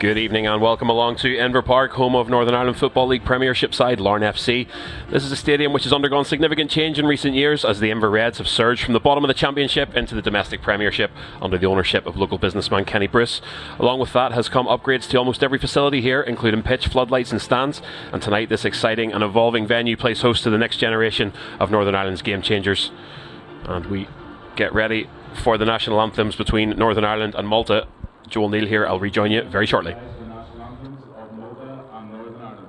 Good evening and welcome along to Inver Park, home of Northern Ireland Football League Premiership side Larne FC. This is a stadium which has undergone significant change in recent years as the Inver Reds have surged from the bottom of the Championship into the domestic Premiership under the ownership of local businessman Kenny Bruce. Along with that has come upgrades to almost every facility here, including pitch, floodlights and stands, and tonight this exciting and evolving venue plays host to the next generation of Northern Ireland's game changers. And we get ready for the national anthems between Northern Ireland and Malta. Joel Neal here. I'll rejoin you very shortly. The national anthems of Malta and Northern Ireland.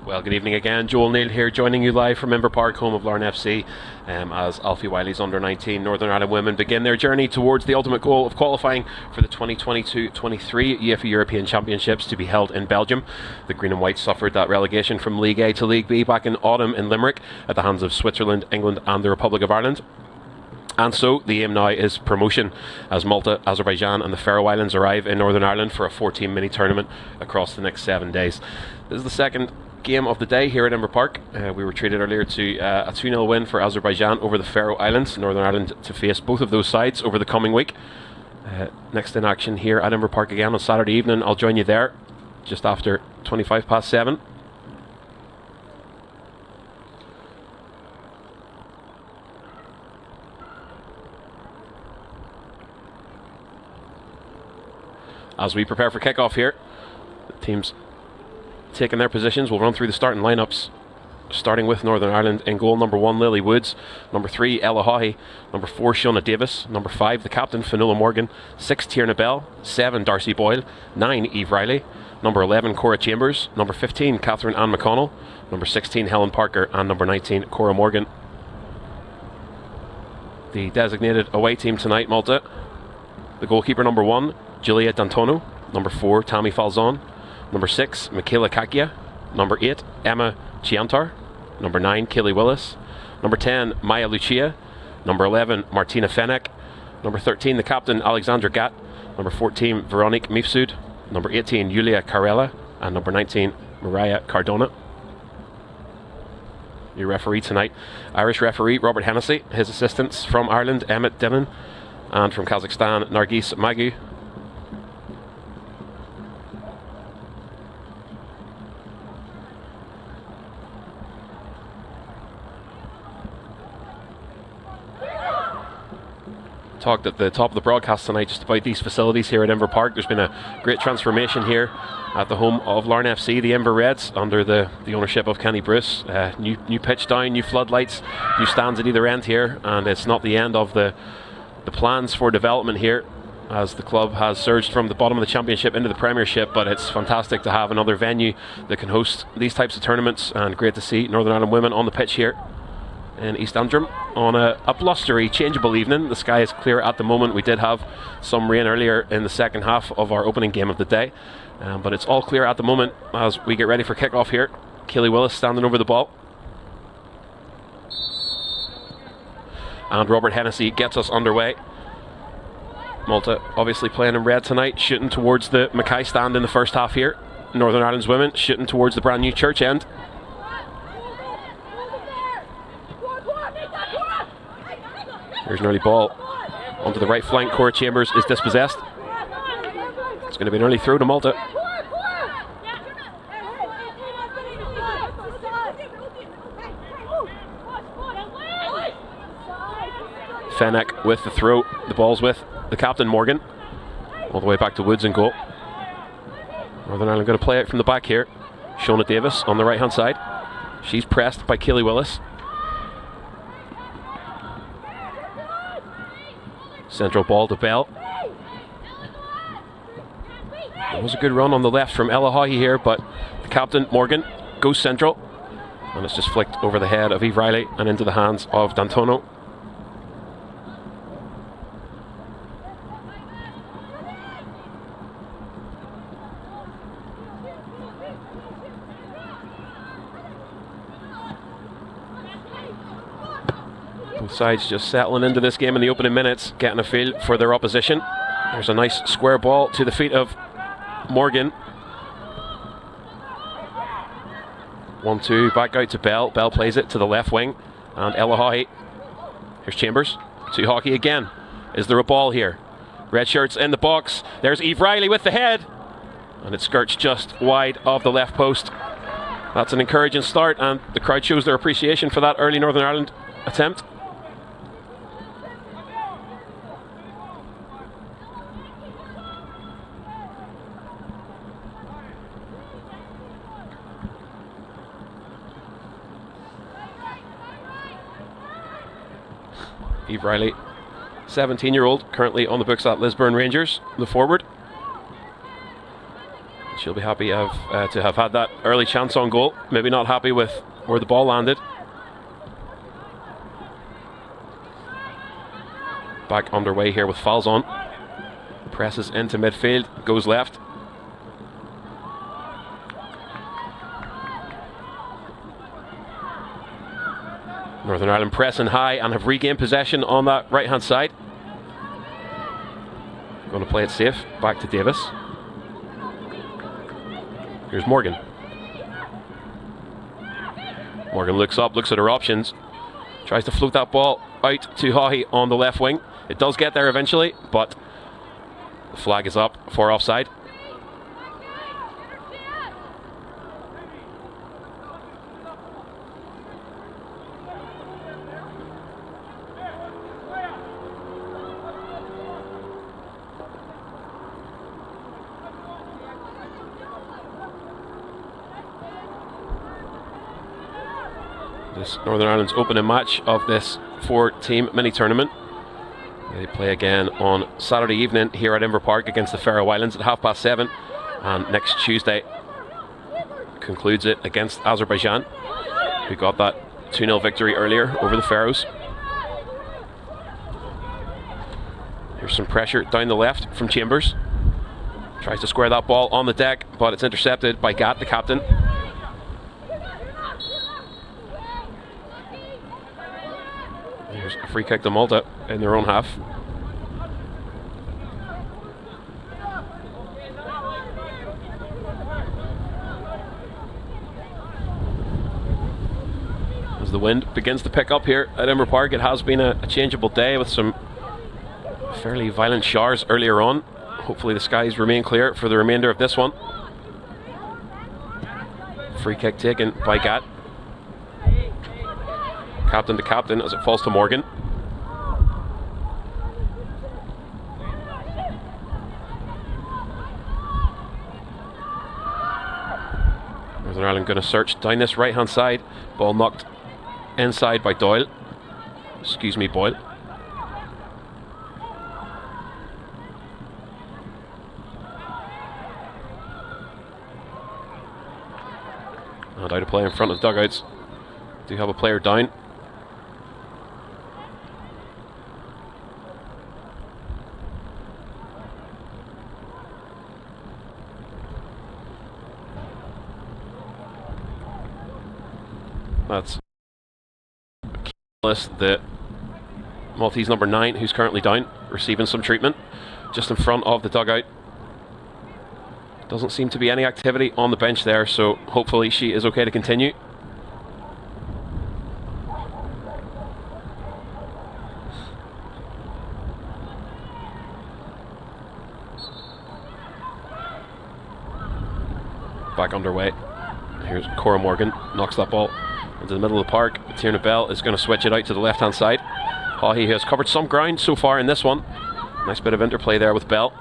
Well, good evening again. Joel Neal here, joining you live from Inver Park, home of Larne FC, as Alfie Wiley's under-19 Northern Ireland women begin their journey towards the ultimate goal of qualifying for the 2022-23 UEFA European Championships to be held in Belgium. The Green and White suffered that relegation from League A to League B back in autumn in Limerick at the hands of Switzerland, England and the Republic of Ireland. And so the aim now is promotion as Malta, Azerbaijan and the Faroe Islands arrive in Northern Ireland for a 4-team mini-tournament across the next 7 days. This is the second game of the day here at Inver Park. We were treated earlier to a 2-0 win for Azerbaijan over the Faroe Islands. Northern Ireland to face both of those sides over the coming week. Next in action here at Inver Park again on Saturday evening. I'll join you there just after 7:25. As we prepare for kickoff here, the teams taking their positions. We'll run through the starting lineups, starting with Northern Ireland. In goal, number 1 Lily Woods, number 3 Ella Haughey, number 4 Shona Davis, number 5 the captain Fionnuala Morgan, 6 Tierna Bell, 7 Darcy Boyle, 9 Eve Riley, number 11 Cora Chambers, number 15 Catherine Ann McConnell, number 16 Helen Parker and number 19 Cora Morgan. The designated away team tonight, Malta. The goalkeeper, number 1 Julia D'Antono, number 4 Tammy Falzon, number 6 Michaela Kakia, number 8 Emma Chiantar, number 9 Kaylee Willis, number 10 Maya Lucia, number 11 Martina Fenech, number 13 the captain Alexandra Gatt, number 14 Veronique Mifsud, number 18 Yulia Carella and number 19 Mariah Cardona. Your referee tonight, Irish referee Robert Hennessy, his assistants from Ireland Emmett Dillon and from Kazakhstan Nargis Magu. talked at the top of the broadcast tonight just about these facilities here at Inver Park. There's been a great transformation here at the home of Larne FC, the Inver Reds, under the ownership of Kenny Bruce. New pitch down, new floodlights, new stands at either end here, and it's not the end of the plans for development here, as the club has surged from the bottom of the Championship into the Premiership. But it's fantastic to have another venue that can host these types of tournaments, and great to see Northern Ireland women on the pitch here in East Antrim on a blustery, changeable evening. The sky is clear at the moment. We did have some rain earlier in the second half of our opening game of the day, but it's all clear at the moment as we get ready for kick-off here. Kaylee Willis standing over the ball, and Robert Hennessy gets us underway. Malta obviously playing in red tonight, shooting towards the Mackay stand in the first half here. Northern Ireland's women shooting towards the brand new church end. Here's an early ball onto the right flank. Cora Chambers is dispossessed. It's going to be an early throw to Malta. Fenech with the throw. The ball's with the captain, Morgan. All the way back to Woods in goal. Northern Ireland going to play it from the back here. Shona Davis on the right hand side. She's pressed by Kaylee Willis. Central ball to Bell. It was a good run on the left from Ella Haughey here, but the captain, Morgan, goes central, and it's just flicked over the head of Eve Riley and into the hands of D'Antono. Both sides just settling into this game in the opening minutes, getting a feel for their opposition. There's a nice square ball to the feet of Morgan. 1-2, back out to Bell. Bell plays it to the left wing, and Ella Haughey. Here's Chambers to Haughey again. Is there a ball here? Red shirts in the box. There's Eve Riley with the head, and it skirts just wide of the left post. That's an encouraging start, and the crowd shows their appreciation for that early Northern Ireland attempt. Eve Riley, 17-year-old, currently on the books at Lisburn Rangers, the forward. She'll be happy to have had that early chance on goal. Maybe not happy with where the ball landed. Back underway here with Falzon. Presses into midfield, goes left. Northern Ireland pressing high and have regained possession on that right hand side. Going to play it safe, back to Davis. Here's Morgan. Morgan looks up, looks at her options, tries to float that ball out to Haughey on the left wing. It does get there eventually, but the flag is up for offside. This Northern Ireland's opening match of this 4-team mini-tournament. They play again on Saturday evening here at Inver Park against the Faroe Islands at 7:30, and next Tuesday concludes it against Azerbaijan, who got that 2-0 victory earlier over the Faroes. Here's some pressure down the left from Chambers. Tries to square that ball on the deck, but it's intercepted by Gat, the captain. Here's a free kick to Malta in their own half. As the wind begins to pick up here at Inver Park, it has been a changeable day with some fairly violent showers earlier on. Hopefully the skies remain clear for the remainder of this one. Free kick taken by Gat. Captain to captain as it falls to Morgan. Northern Ireland going to search down this right hand side. Ball knocked inside by Doyle. Excuse me, Boyle. And out of play in front of the dugouts. Do have a player down. That's the Maltese number 9, who's currently down, receiving some treatment just in front of the dugout. Doesn't seem to be any activity on the bench there, so hopefully she is okay to continue. Back underway. Here's Cora Morgan, knocks that ball into the middle of the park. Tierna Bell is going to switch it out to the left hand side. Haughey has covered some ground so far in this one. Nice bit of interplay there with Bell.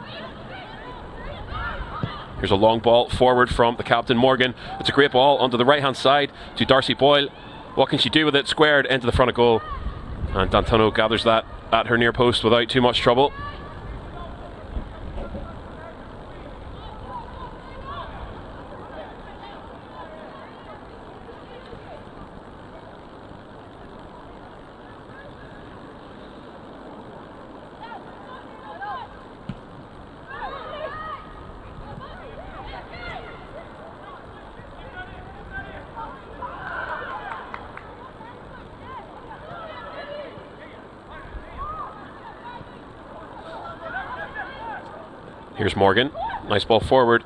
Here's a long ball forward from the captain Morgan. It's a great ball onto the right hand side to Darcy Boyle. What can she do with it? Squared into the front of goal. And D'Antona gathers that at her near post without too much trouble. Here's Morgan. Nice ball forward.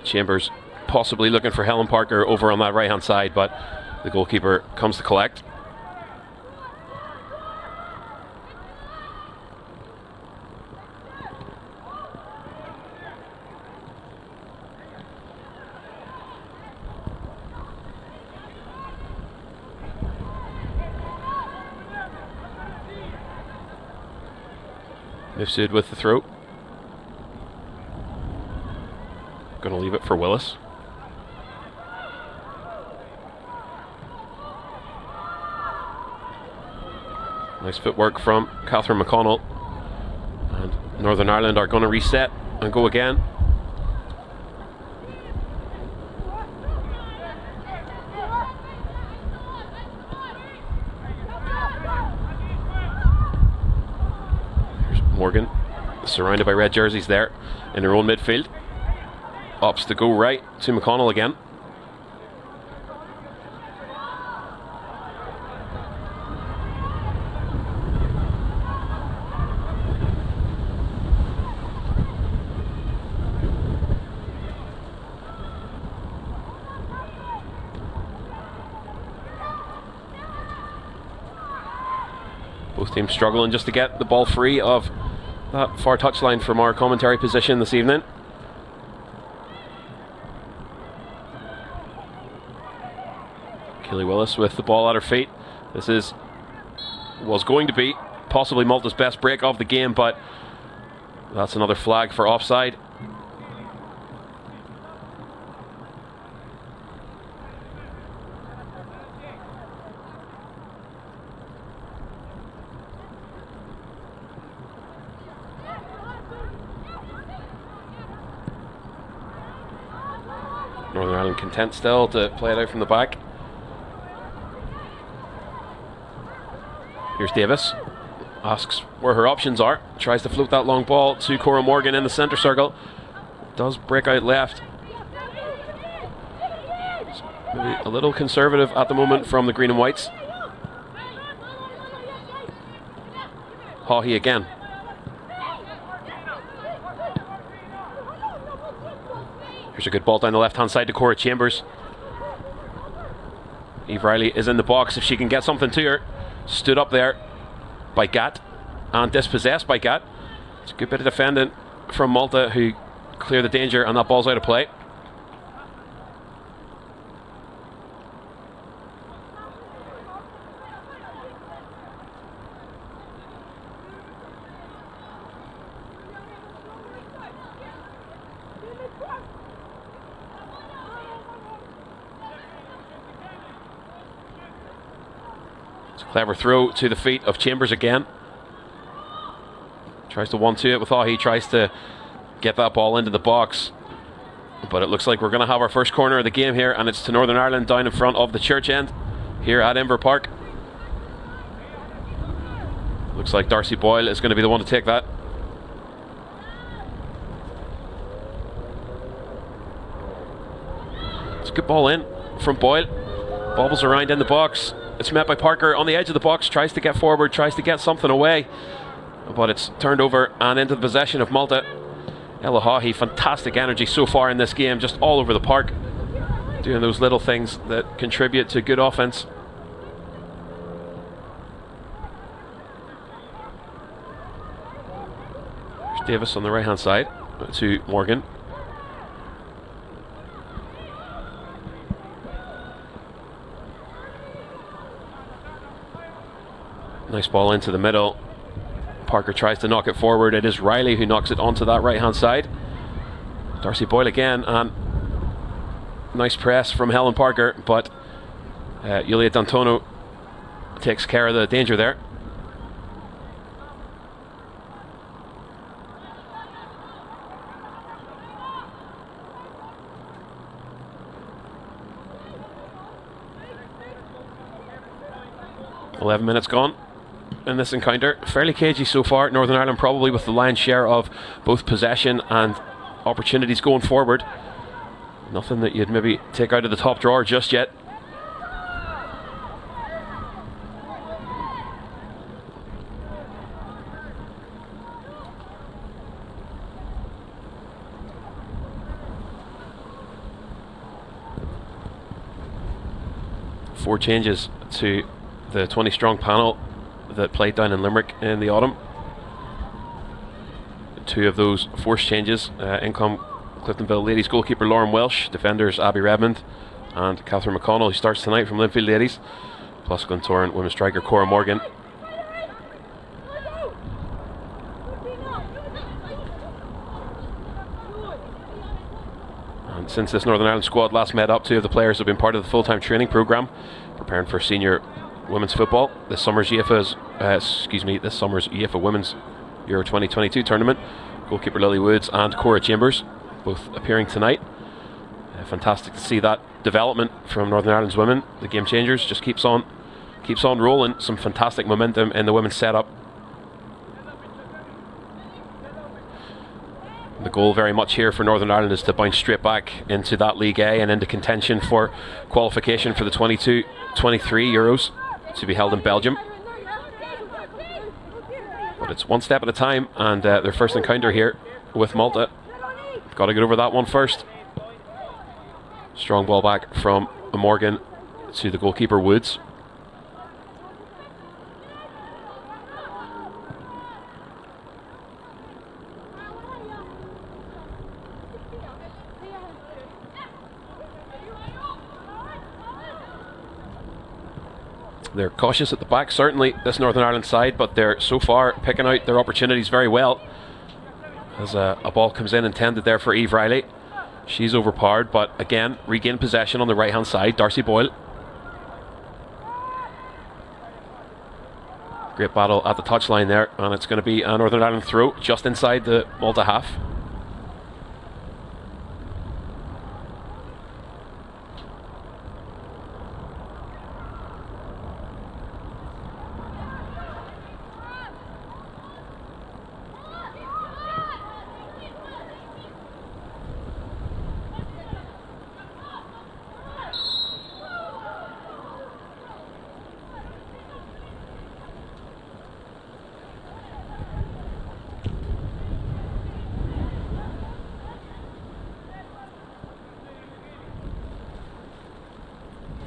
Chambers possibly looking for Helen Parker over on that right hand side, but the goalkeeper comes to collect. Mifsud with the throw. Going to leave it for Willis. Nice footwork from Catherine McConnell. And Northern Ireland are going to reset and go again. Morgan, surrounded by red jerseys there in her own midfield. Opts to go right to McConnell again. Both teams struggling just to get the ball free of that far touchline from our commentary position this evening. Kelly Willis with the ball at her feet. This was going to be possibly Malta's best break of the game, but that's another flag for offside. Northern Ireland content still to play it out from the back. Here's Davis. Asks where her options are. Tries to float that long ball to Cora Morgan in the centre circle. Does break out left. Maybe a little conservative at the moment from the green and whites. Haughey again. Here's a good ball down the left-hand side to Cora Chambers. Eve Riley is in the box if she can get something to her. Stood up there by Gatt and dispossessed by Gatt. It's a good bit of defending from Malta, who clear the danger, and that ball's out of play. It's a clever throw to the feet of Chambers again. Tries to 1-2 it with He tries to get that ball into the box. But it looks like we're going to have our first corner of the game here, and it's to Northern Ireland down in front of the church end here at Inver Park. Looks like Darcy Boyle is going to be the one to take that. It's a good ball in from Boyle. Bobbles around in the box. It's met by Parker on the edge of the box. Tries to get forward, tries to get something away. But it's turned over and into the possession of Malta. Ella Haughey, fantastic energy so far in this game, just all over the park. Doing those little things that contribute to good offence. There's Davis on the right hand side to Morgan. Nice ball into the middle. Parker tries to knock it forward. It is Riley who knocks it onto that right hand side. Darcy Boyle again, and nice press from Helen Parker, but Yulia D'Antono takes care of the danger there. "11 minutes gone in this encounter. Fairly cagey so far. Northern Ireland probably with the lion's share of both possession and opportunities going forward. Nothing that you'd maybe take out of the top drawer just yet. Four changes to the 20 strong panel that played down in Limerick in the autumn. Two of those forced changes. In come Cliftonville ladies goalkeeper Lauren Welsh, defenders Abby Redmond and Catherine McConnell, who starts tonight from Linfield ladies, plus Glentoran women's striker Cora Morgan. And since this Northern Ireland squad last met up, two of the players have been part of the full-time training programme, preparing for senior women's football. This summer's UEFA Women's Euro 2022 tournament. Goalkeeper Lily Woods and Cora Chambers both appearing tonight. Fantastic to see that development from Northern Ireland's women. The game changers just keeps on rolling. Some fantastic momentum in the women's setup. The goal very much here for Northern Ireland is to bounce straight back into that League A and into contention for qualification for the 22-23 Euros to be held in Belgium. But it's one step at a time, and their first encounter here with Malta. Got to get over that one first. Strong ball back from Morgan to the goalkeeper Woods. They're cautious at the back, certainly, this Northern Ireland side, but they're so far picking out their opportunities very well. As a ball comes in intended there for Eve Riley. She's overpowered, but again, regain possession on the right-hand side. Darcy Boyle. Great battle at the touchline there, and it's going to be a Northern Ireland throw just inside the Malta half.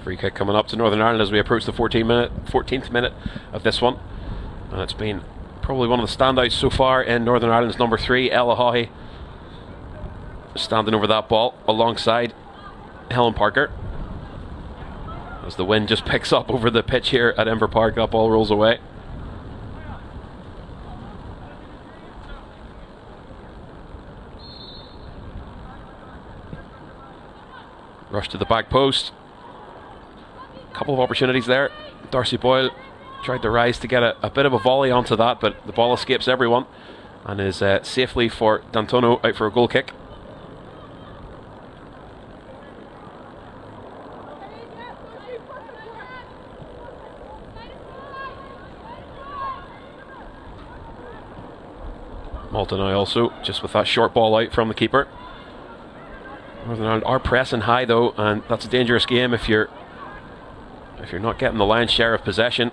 Free kick coming up to Northern Ireland as we approach the 14th minute of this one. And it's been probably one of the standouts so far in Northern Ireland's number 3, Ella Haughey, standing over that ball alongside Helen Parker. As the wind just picks up over the pitch here at Inver Park, that ball rolls away. Rush to the back post. Couple of opportunities there. Darcy Boyle tried to rise to get a bit of a volley onto that, but the ball escapes everyone and is safely for D'Antonio out for a goal kick. Malta now also just with that short ball out from the keeper. Northern Ireland are pressing high though, and that's a dangerous game if you're not getting the lion's share of possession.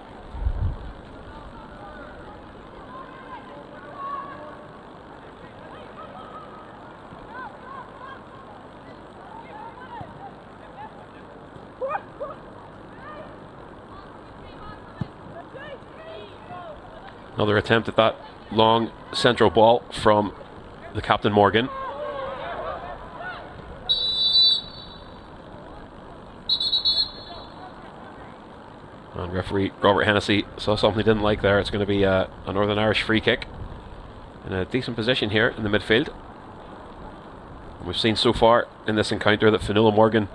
Another attempt at that long central ball from the captain Morgan. And referee Robert Hennessy saw something he didn't like there. It's going to be a Northern Irish free kick in a decent position here in the midfield. We've seen so far in this encounter that Fionnuala Morgan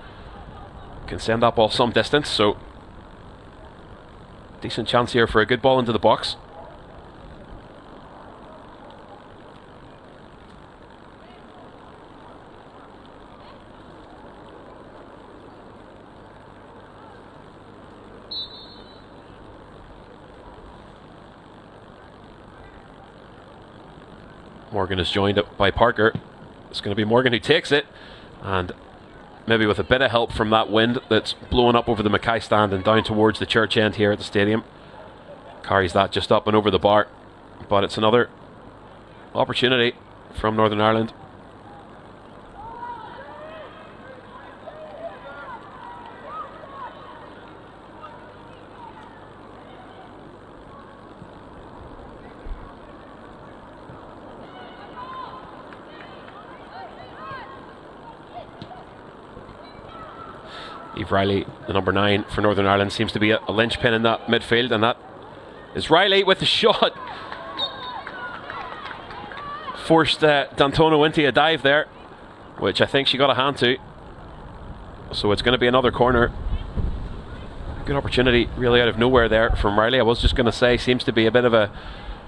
can send that ball some distance, so decent chance here for a good ball into the box. Morgan is joined up by Parker. It's going to be Morgan who takes it, and maybe with a bit of help from that wind that's blowing up over the Mackay stand and down towards the church end here at the stadium, carries that just up and over the bar. But it's another opportunity from Northern Ireland. Eve Riley, the number 9 for Northern Ireland, seems to be a linchpin in that midfield, and that is Riley with the shot. Forced D'Antonio into a dive there, which I think she got a hand to. So it's going to be another corner. Good opportunity really out of nowhere there from Riley. I was just going to say, seems to be a bit of an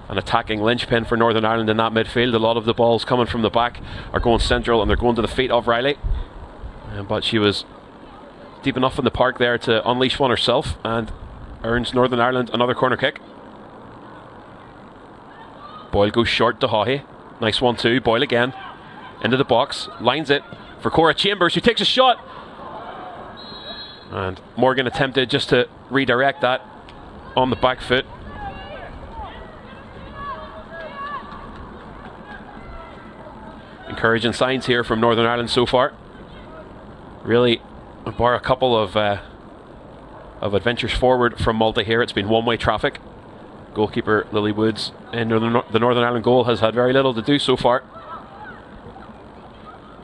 attacking linchpin for Northern Ireland in that midfield. A lot of the balls coming from the back are going central and they're going to the feet of Riley. But she was deep enough in the park there to unleash one herself and earns Northern Ireland another corner kick. Boyle goes short to Haughey. Nice 1-2. Boyle again into the box, lines it for Cora Chambers, who takes a shot, and Morgan attempted just to redirect that on the back foot. Encouraging signs here from Northern Ireland so far. Really, bar a couple of adventures forward from Malta here, it's been one-way traffic. Goalkeeper Lily Woods in the Northern Ireland goal has had very little to do so far.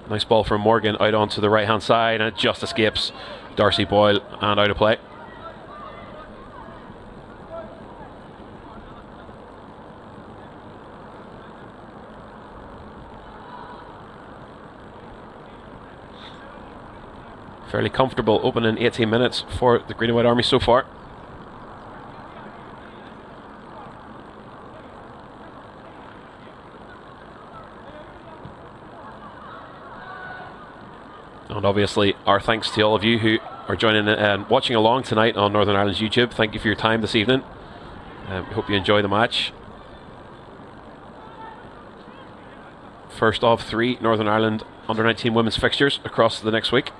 Nice ball from Morgan out onto the right hand side, and it just escapes Darcy Boyle and out of play. Fairly comfortable opening 18 minutes for the Green and White Army so far. And obviously our thanks to all of you who are joining and watching along tonight on Northern Ireland's YouTube. Thank you for your time this evening. Hope you enjoy the match. First of 3 Northern Ireland under-19 women's fixtures across the next week.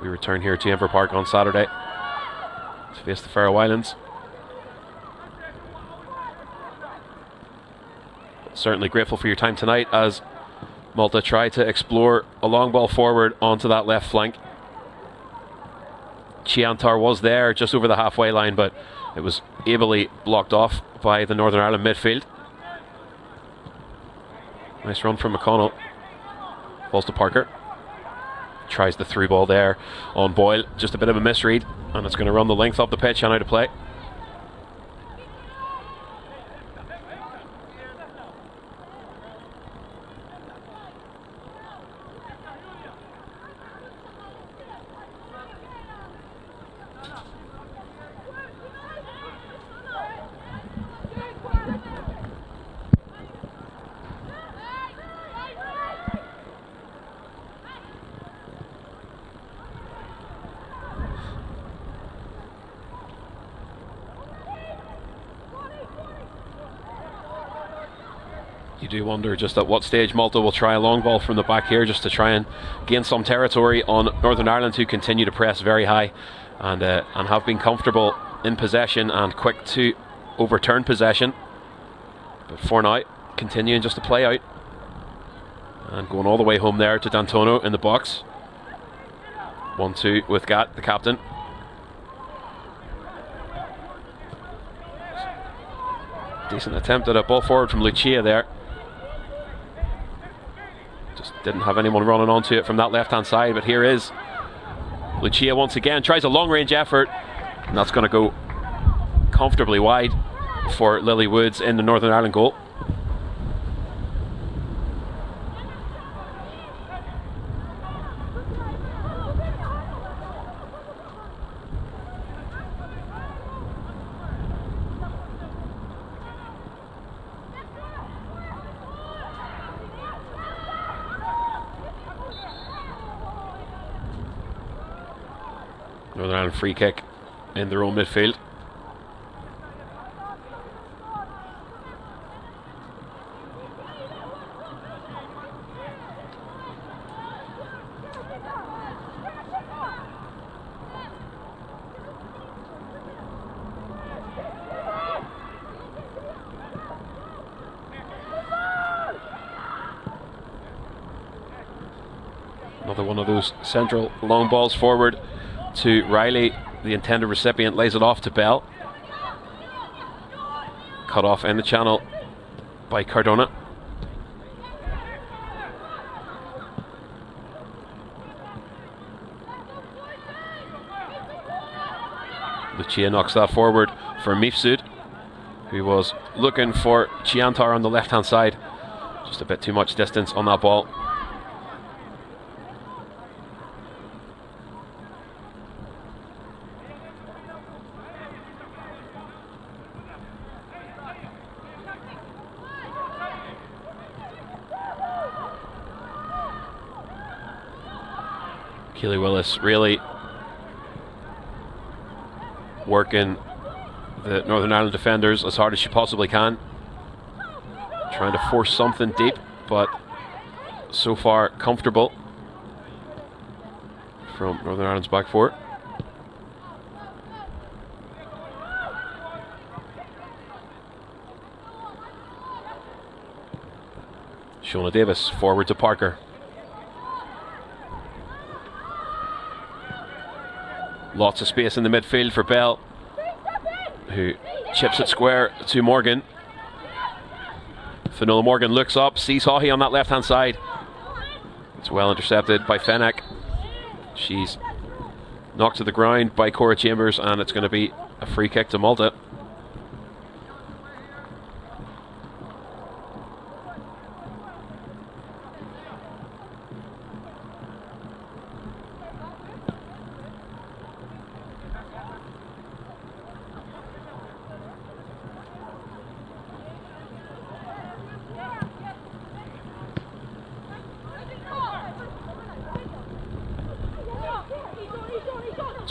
We return here to Inver Park on Saturday to face the Faroe Islands. Certainly grateful for your time tonight as Malta try to explore a long ball forward onto that left flank. Chiantar was there just over the halfway line, but it was ably blocked off by the Northern Ireland midfield. Nice run from McConnell. Falls to Parker. Tries the through ball there on Boyle. Just a bit of a misread, and it's going to run the length of the pitch and out of play. You do wonder just at what stage Malta will try a long ball from the back here, just to try and gain some territory on Northern Ireland, who continue to press very high and have been comfortable in possession and quick to overturn possession. But for now, continuing just to play out and going all the way home there to D'Antonio in the box. 1-2 with Gat, the captain. Decent attempt at a ball forward from Lucia there. Just didn't have anyone running onto it from that left-hand side, but here is Lucia once again. Tries a long-range effort, and that's going to go comfortably wide for Lily Woods in the Northern Ireland goal. Northern Ireland free kick in their own midfield. Another one of those central long balls forward to Riley. The intended recipient lays it off to Bell. Cut off in the channel by Cardona. Lucia knocks that forward for Mifsud, who was looking for Chiantar on the left hand side. Just a bit too much distance on that ball. Keely Willis really working the Northern Ireland defenders as hard as she possibly can, trying to force something deep, but so far comfortable from Northern Ireland's back four. Shona Davis forward to Parker. Lots of space in the midfield for Bell, who chips it square to Morgan. Finola Morgan looks up, sees Haughey on that left hand side. It's well intercepted by Fenech. She's knocked to the ground by Cora Chambers, and it's going to be a free kick to Malta.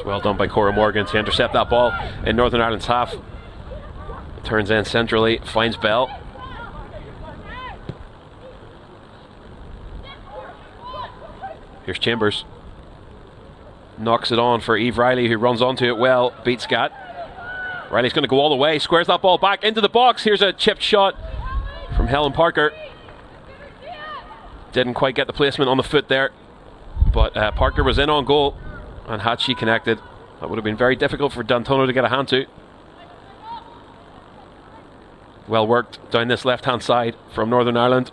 Well done by Cora Morgan to intercept that ball in Northern Ireland's half. Turns in centrally, finds Bell. Here's Chambers. Knocks it on for Eve Riley, who runs onto it well, beats Gat. Riley's going to go all the way, squares that ball back into the box. Here's a chipped shot from Helen Parker. Didn't quite get the placement on the foot there, but Parker was in on goal. And had she connected, that would have been very difficult for D'Antonio to get a hand to. Well worked down this left hand side from Northern Ireland.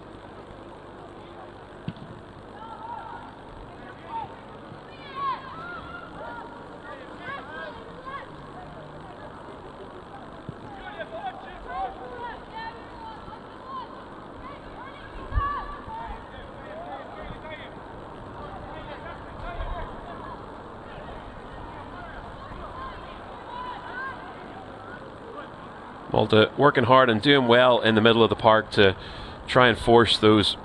Malta working hard and doing well in the middle of the park to try and force those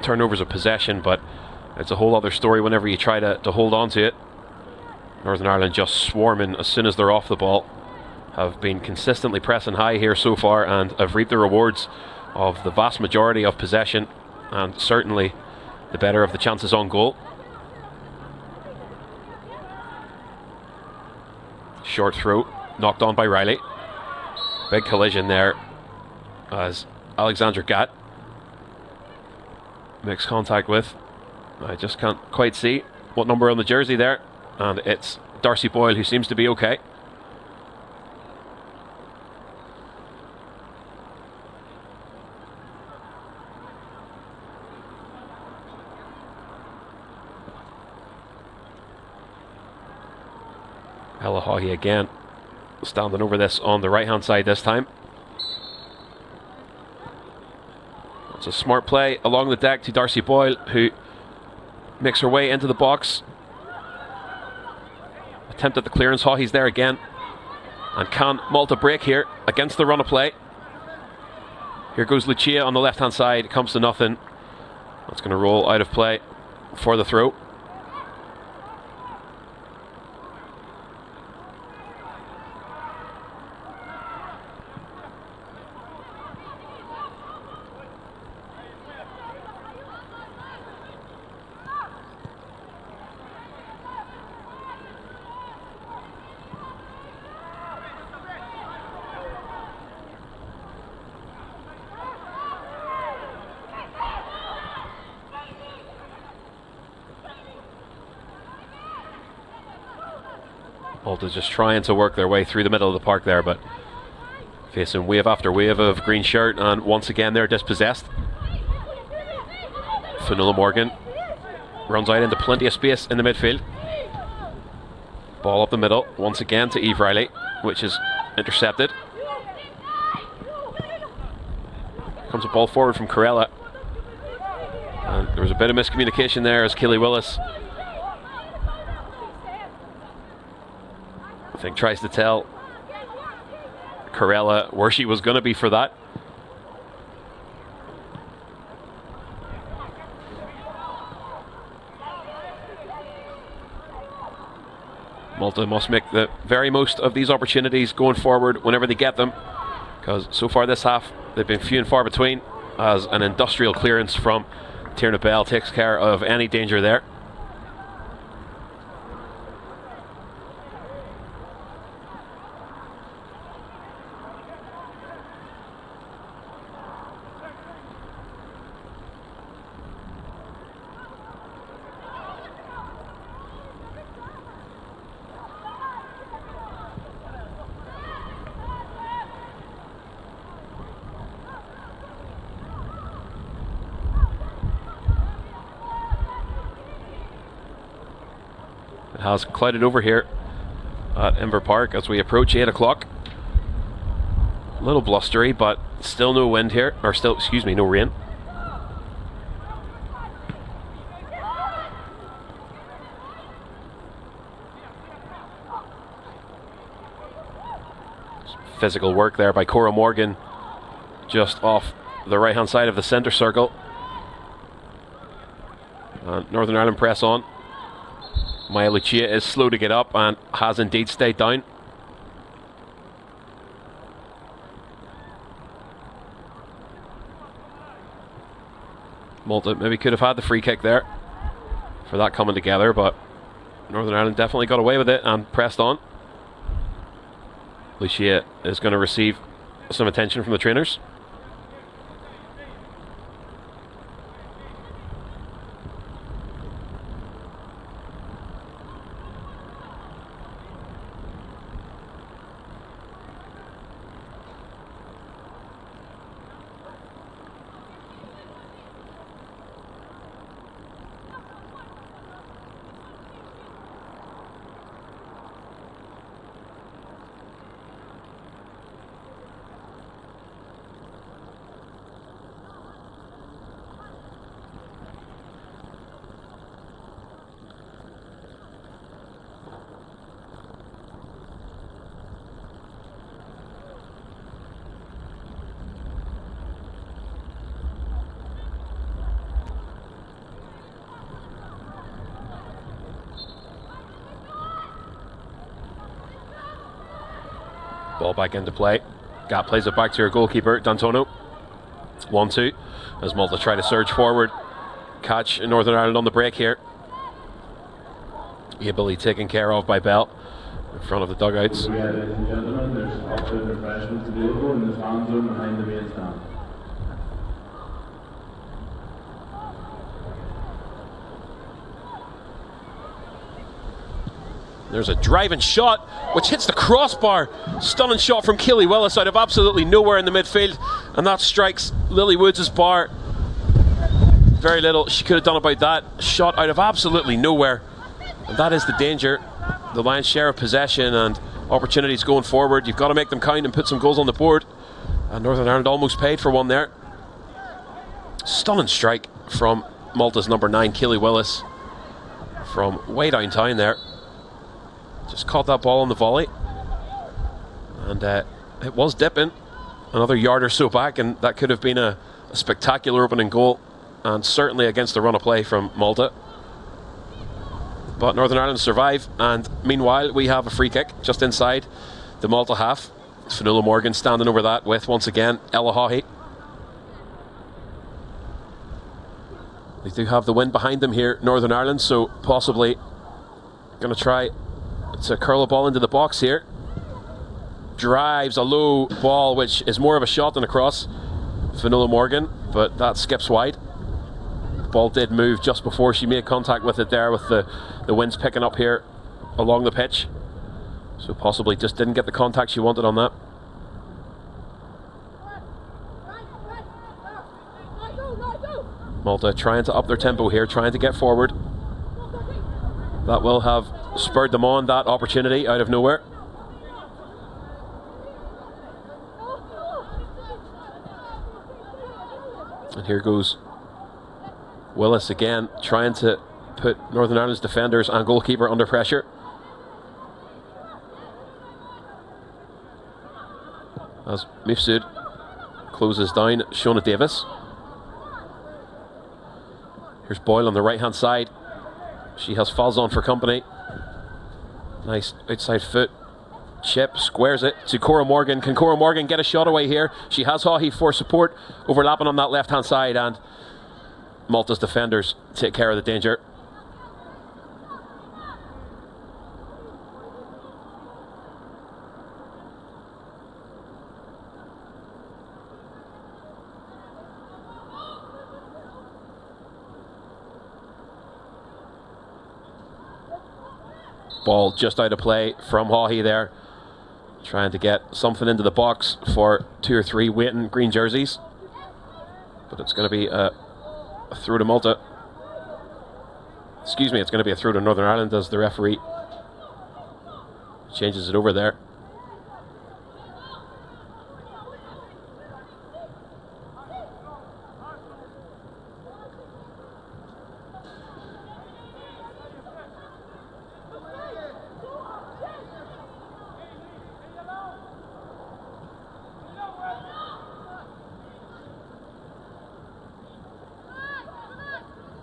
turnovers of possession, but it's a whole other story whenever you try to hold on to it. Northern Ireland just swarming as soon as they're off the ball. Have been consistently pressing high here so far and have reaped the rewards of the vast majority of possession, and certainly the better of the chances on goal. Short throw, knocked on by Riley. Big collision there as Alexandra Gatt makes contact with, I just can't quite see what number on the jersey there, and it's Darcy Boyle, who seems to be okay. Ella Haughey again, standing over this on the right hand side this time. It's a smart play along the deck to Darcy Boyle, who makes her way into the box. Attempt at the clearance. Haughey's there again. And can Malta break here against the run of play? Here goes Lucia on the left hand side. It comes to nothing. That's going to roll out of play for the throw. Malta just trying to work their way through the middle of the park there, but facing wave after wave of green shirt, and once again they're dispossessed. Fionnuala Morgan runs out into plenty of space in the midfield. Ball up the middle once again to Eve Riley, which is intercepted. Comes a ball forward from Corella, and there was a bit of miscommunication there as Keely Willis, I think, tries to tell Corella where she was going to be for that. Malta must make the very most of these opportunities going forward whenever they get them, because so far this half they've been few and far between, as an industrial clearance from Tierna Bell takes care of any danger there. It has clouded over here at Inver Park as we approach 8 o'clock. A little blustery, but still no wind here, or still, excuse me, no rain. Physical work there by Cora Morgan, just off the right hand side of the centre circle. And Northern Ireland press on. Maya Lucia is slow to get up and has indeed stayed down. Malta maybe could have had the free kick there for that coming together, but Northern Ireland definitely got away with it and pressed on. Lucia is going to receive some attention from the trainers. Ball back into play. Gatt plays it back to her goalkeeper, D'Antono. 1-2 as Malta try to surge forward. Catch in Northern Ireland on the break here. Ably taken care of by Bell in front of the dugouts. Ladies and gentlemen, there's offside refreshments available in the stand zone behind the main stand. There's a driving shot which hits the crossbar. Stunning shot from Keely Willis out of absolutely nowhere in the midfield, and that strikes Lily Woods' bar. Very little she could have done about that. Shot out of absolutely nowhere, and that is the danger. The lion's share of possession and opportunities going forward. You've got to make them count and put some goals on the board, and Northern Ireland almost paid for one there. Stunning strike from Malta's number 9, Keely Willis, from way downtown there. Just caught that ball on the volley, and it was dipping another yard or so back, and that could have been a spectacular opening goal, and certainly against the run of play from Malta. But Northern Ireland survive, and meanwhile we have a free kick just inside the Malta half. Fionnuala Morgan standing over that with, once again, Ella Haughey. They do have the wind behind them here, Northern Ireland, so possibly going to try to curl a ball into the box here. Drives a low ball, which is more of a shot than a cross. Fionnuala Morgan, but that skips wide. The ball did move just before she made contact with it there, with the winds picking up here along the pitch. So possibly just didn't get the contact she wanted on that. Malta trying to up their tempo here, trying to get forward. That will have spurred them on, that opportunity out of nowhere. And here goes Willis again, trying to put Northern Ireland's defenders and goalkeeper under pressure. As Mifsud closes down Shona Davis. Here's Boyle on the right hand side. She has Falzon for company. Nice outside foot chip, squares it to Cora Morgan. Can Cora Morgan get a shot away here? She has Haughey for support, overlapping on that left hand side, and Malta's defenders take care of the danger. Ball just out of play from Haughey there, trying to get something into the box for 2 or 3 waiting green jerseys, but it's going to be a throw to Malta. Excuse me, it's going to be a throw to Northern Ireland as the referee changes it over there.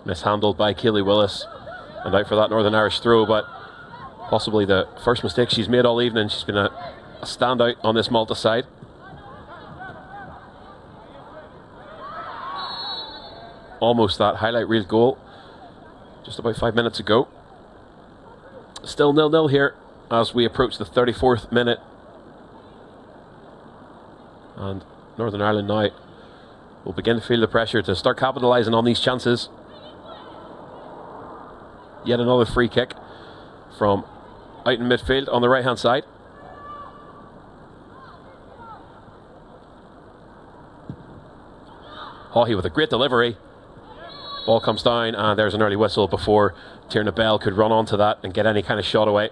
Mishandled by Keely Willis, and out for that Northern Irish throw, but possibly the first mistake she's made all evening. She's been a standout on this Malta side. Almost that highlight reel goal just about 5 minutes ago. Still 0-0 here as we approach the 34th minute, and Northern Ireland now will begin to feel the pressure to start capitalising on these chances. Yet another free kick from out in midfield on the right hand side. Haughey with a great delivery. Ball comes down, and there's an early whistle before Tierna Bell could run onto that and get any kind of shot away.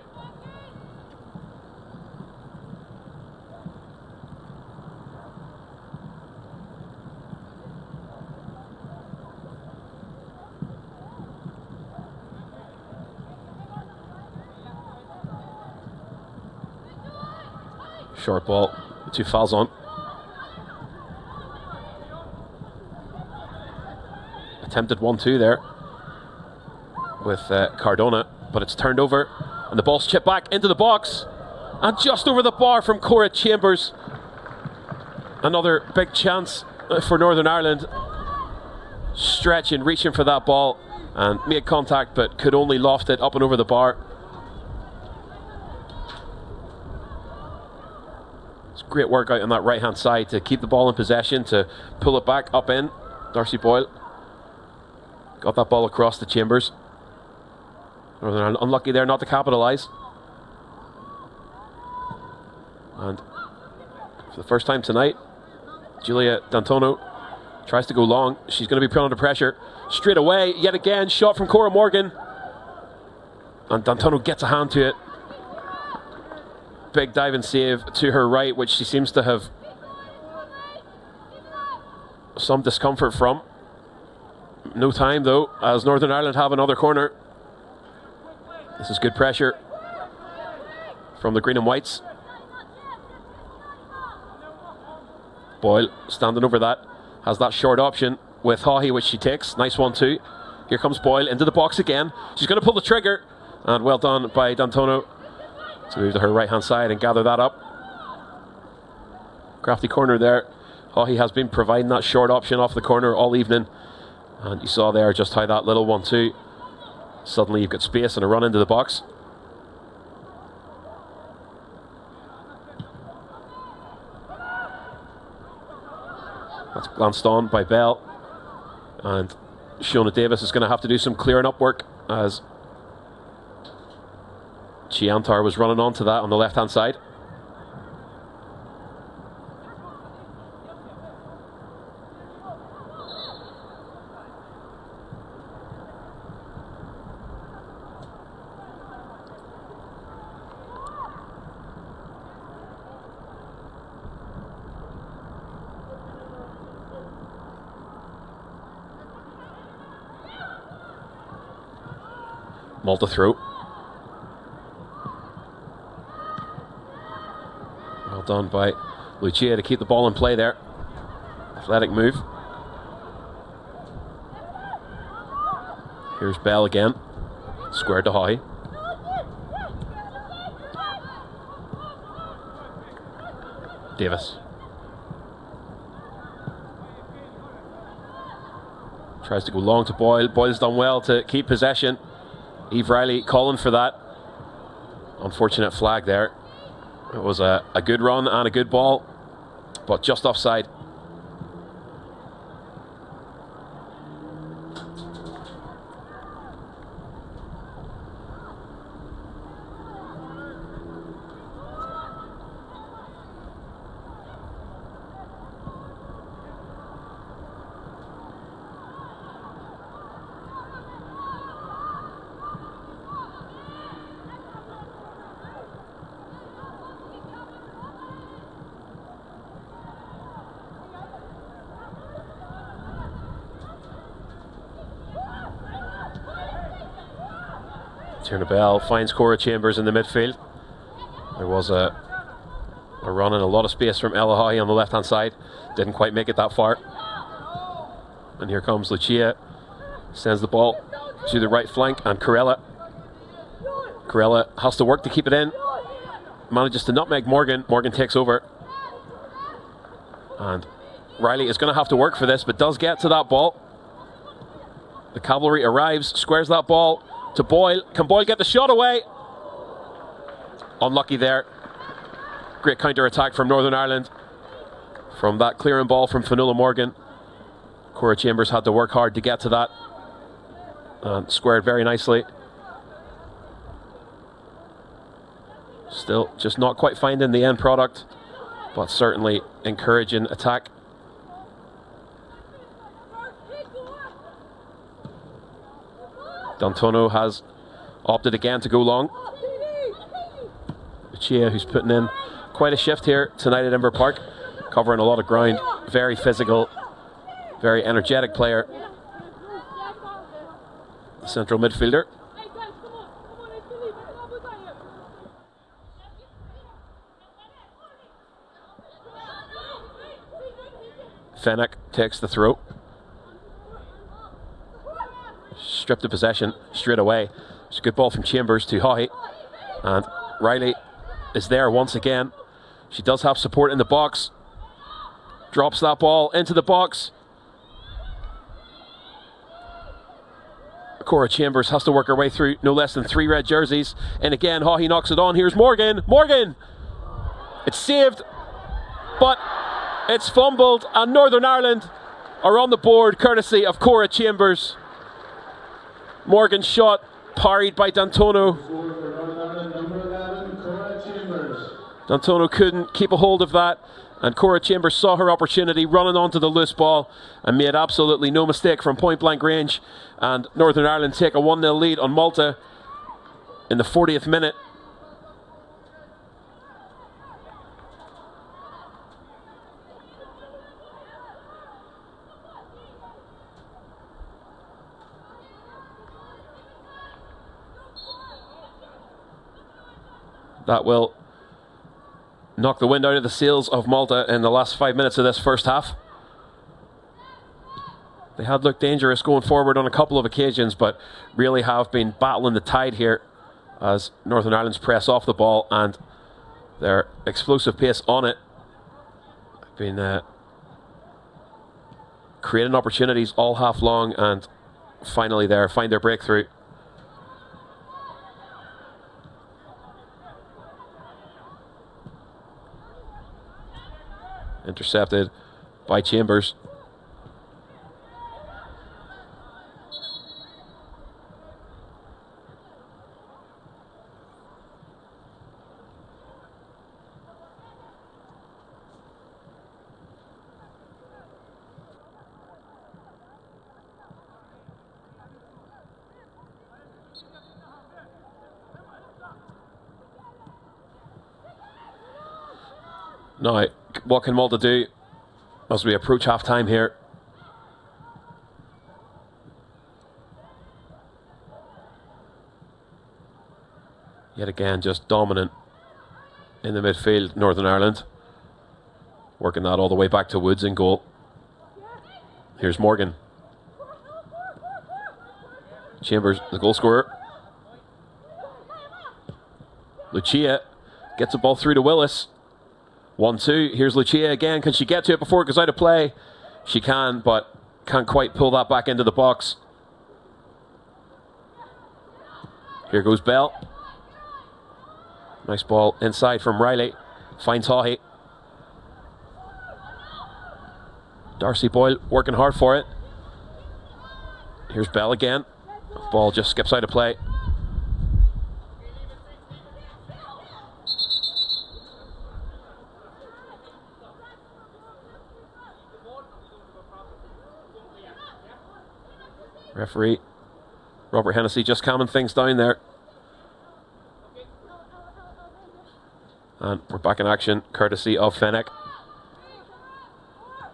Short ball to Falzon. Attempted 1-2 there with Cardona, but it's turned over, and the ball's chipped back into the box, and just over the bar from Cora Chambers. Another big chance for Northern Ireland. Stretching, reaching for that ball, and made contact but could only loft it up and over the bar. It's great work out on that right hand side to keep the ball in possession, to pull it back up in. Darcy Boyle got that ball across to Chambers. Northern Ireland unlucky there not to capitalise. And for the first time tonight, Julia D'Antonio tries to go long. She's going to be put under pressure straight away. Yet again, shot from Cora Morgan. And D'Antonio gets a hand to it. Big dive and save to her right, which she seems to have some discomfort from. No time though, as Northern Ireland have another corner. This is good pressure from the green and whites. Boyle standing over that, has that short option with Haughey, which she takes. Nice one too. Here comes Boyle into the box again. She's going to pull the trigger, and well done by D'Antonio to move to her right hand side and gather that up. Crafty corner there. Haughey has been providing that short option off the corner all evening, and you saw there just how that little 1-2, suddenly you've got space and a run into the box. That's glanced on by Bell, and Shona Davis is going to have to do some clearing up work, as Chiantar was running onto that on the left hand side. Malta through. Well done by Lucia to keep the ball in play there. Athletic move. Here's Bell again. Squared to Haughey. Davis. Tries to go long to Boyle. Boyle's done well to keep possession. Eve Riley calling for that. Unfortunate flag there. It was a good run and a good ball, but just offside. Tierna Bell finds Cora Chambers in the midfield. There was a run and a lot of space from Ella Haughey on the left hand side. Didn't quite make it that far. And here comes Lucia. Sends the ball to the right flank, and Corella has to work to keep it in. Manages to nutmeg Morgan. Morgan takes over. And Riley is going to have to work for this, but does get to that ball. The cavalry arrives, squares that ball to Boyle. Can Boyle get the shot away? Unlucky there. Great counter attack from Northern Ireland from that clearing ball from Fionnuala Morgan. Cora Chambers had to work hard to get to that, and squared very nicely. Still just not quite finding the end product, but certainly encouraging attack. D'Antonio has opted again to go long. Lucia, who's putting in quite a shift here tonight at Inver Park, covering a lot of ground. Very physical, very energetic player. Central midfielder. Fenwick takes the throw. Stripped of possession straight away. It's a good ball from Chambers to Haughey, and Riley is there once again. She does have support in the box. Drops that ball into the box. Cora Chambers has to work her way through no less than 3 red jerseys. And again, Haughey knocks it on. Here's Morgan. Morgan! It's saved, but it's fumbled, and Northern Ireland are on the board courtesy of Cora Chambers. Morgan's shot parried by D'Antonio. D'Antonio couldn't keep a hold of that, and Cora Chambers saw her opportunity running onto the loose ball and made absolutely no mistake from point blank range. And Northern Ireland take a 1-0 lead on Malta in the 40th minute. That will knock the wind out of the sails of Malta in the last 5 minutes of this first half. They had looked dangerous going forward on a couple of occasions, but really have been battling the tide here as Northern Ireland's press off the ball and their explosive pace on it. Been creating opportunities all half long, and finally there find their breakthrough. Intercepted by Chambers. Now, what can Malta do as we approach half-time here? Yet again, just dominant in the midfield, Northern Ireland. Working that all the way back to Woods in goal. Here's Morgan. Chambers, the goal scorer. Lucia gets the ball through to Willis. 1-2. Here's Lucia again. Can she get to it before it goes out of play? She can, but can't quite pull that back into the box. Here goes Bell. Nice ball inside from Riley. Finds Haughey. Darcy Boyle working hard for it. Here's Bell again. Ball just skips out of play. Referee Robert Hennessy just calming things down there. And we're back in action, courtesy of Fenech.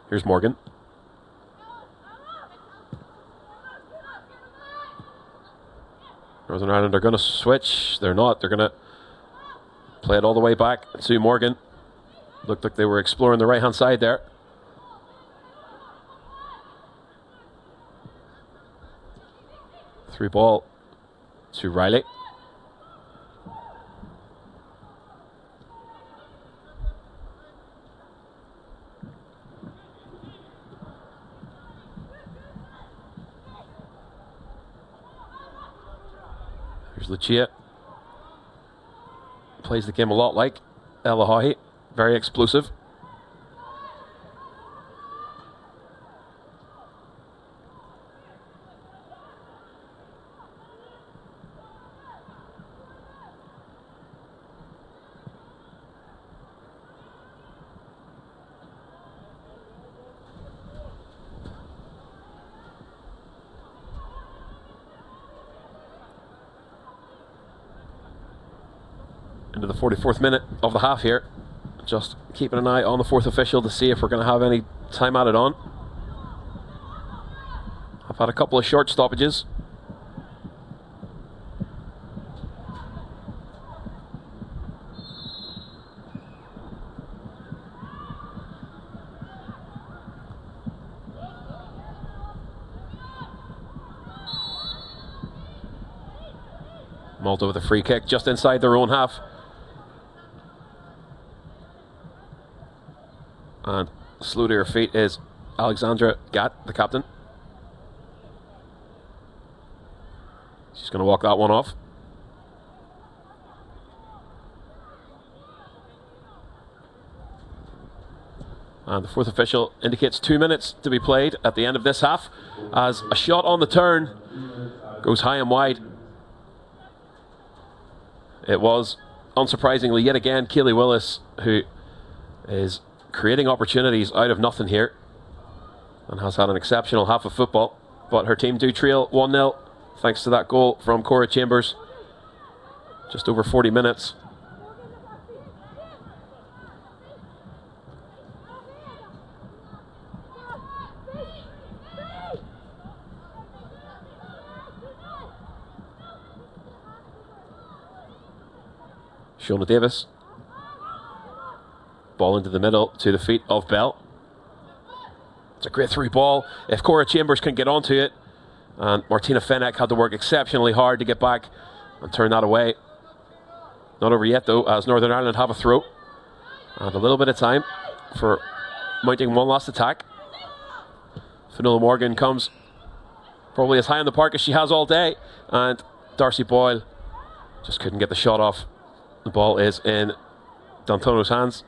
Here's Morgan. Northern Ireland are going to switch. They're not. They're going to play it all the way back to Morgan. Looked like they were exploring the right-hand side there. Through ball to Riley. Here's Lucia. Plays the game a lot like Ella Haughey. Very explosive. Into the 44th minute of the half here. Just keeping an eye on the fourth official to see if we're going to have any time added on. I've had a couple of short stoppages. Malta with a free kick just inside their own half. And Slow to her feet is Alexandra Gatt, the captain. She's going to walk that one off. And the fourth official indicates 2 minutes to be played at the end of this half, as a shot on the turn goes high and wide. It was, unsurprisingly, yet again, Keely Willis who is creating opportunities out of nothing here and has had an exceptional half of football. But her team do trail 1-0 thanks to that goal from Cora Chambers just over 40 minutes. Shona Davis. Ball into the middle to the feet of Bell. It's a great through ball if Cora Chambers can get onto it. And Martina Fenech had to work exceptionally hard to get back and turn that away. Not over yet though, as Northern Ireland have a throw. And a little bit of time for mounting one last attack. Finola Morgan comes probably as high in the park as she has all day. And Darcy Boyle just couldn't get the shot off. The ball is in D'Antono's hands.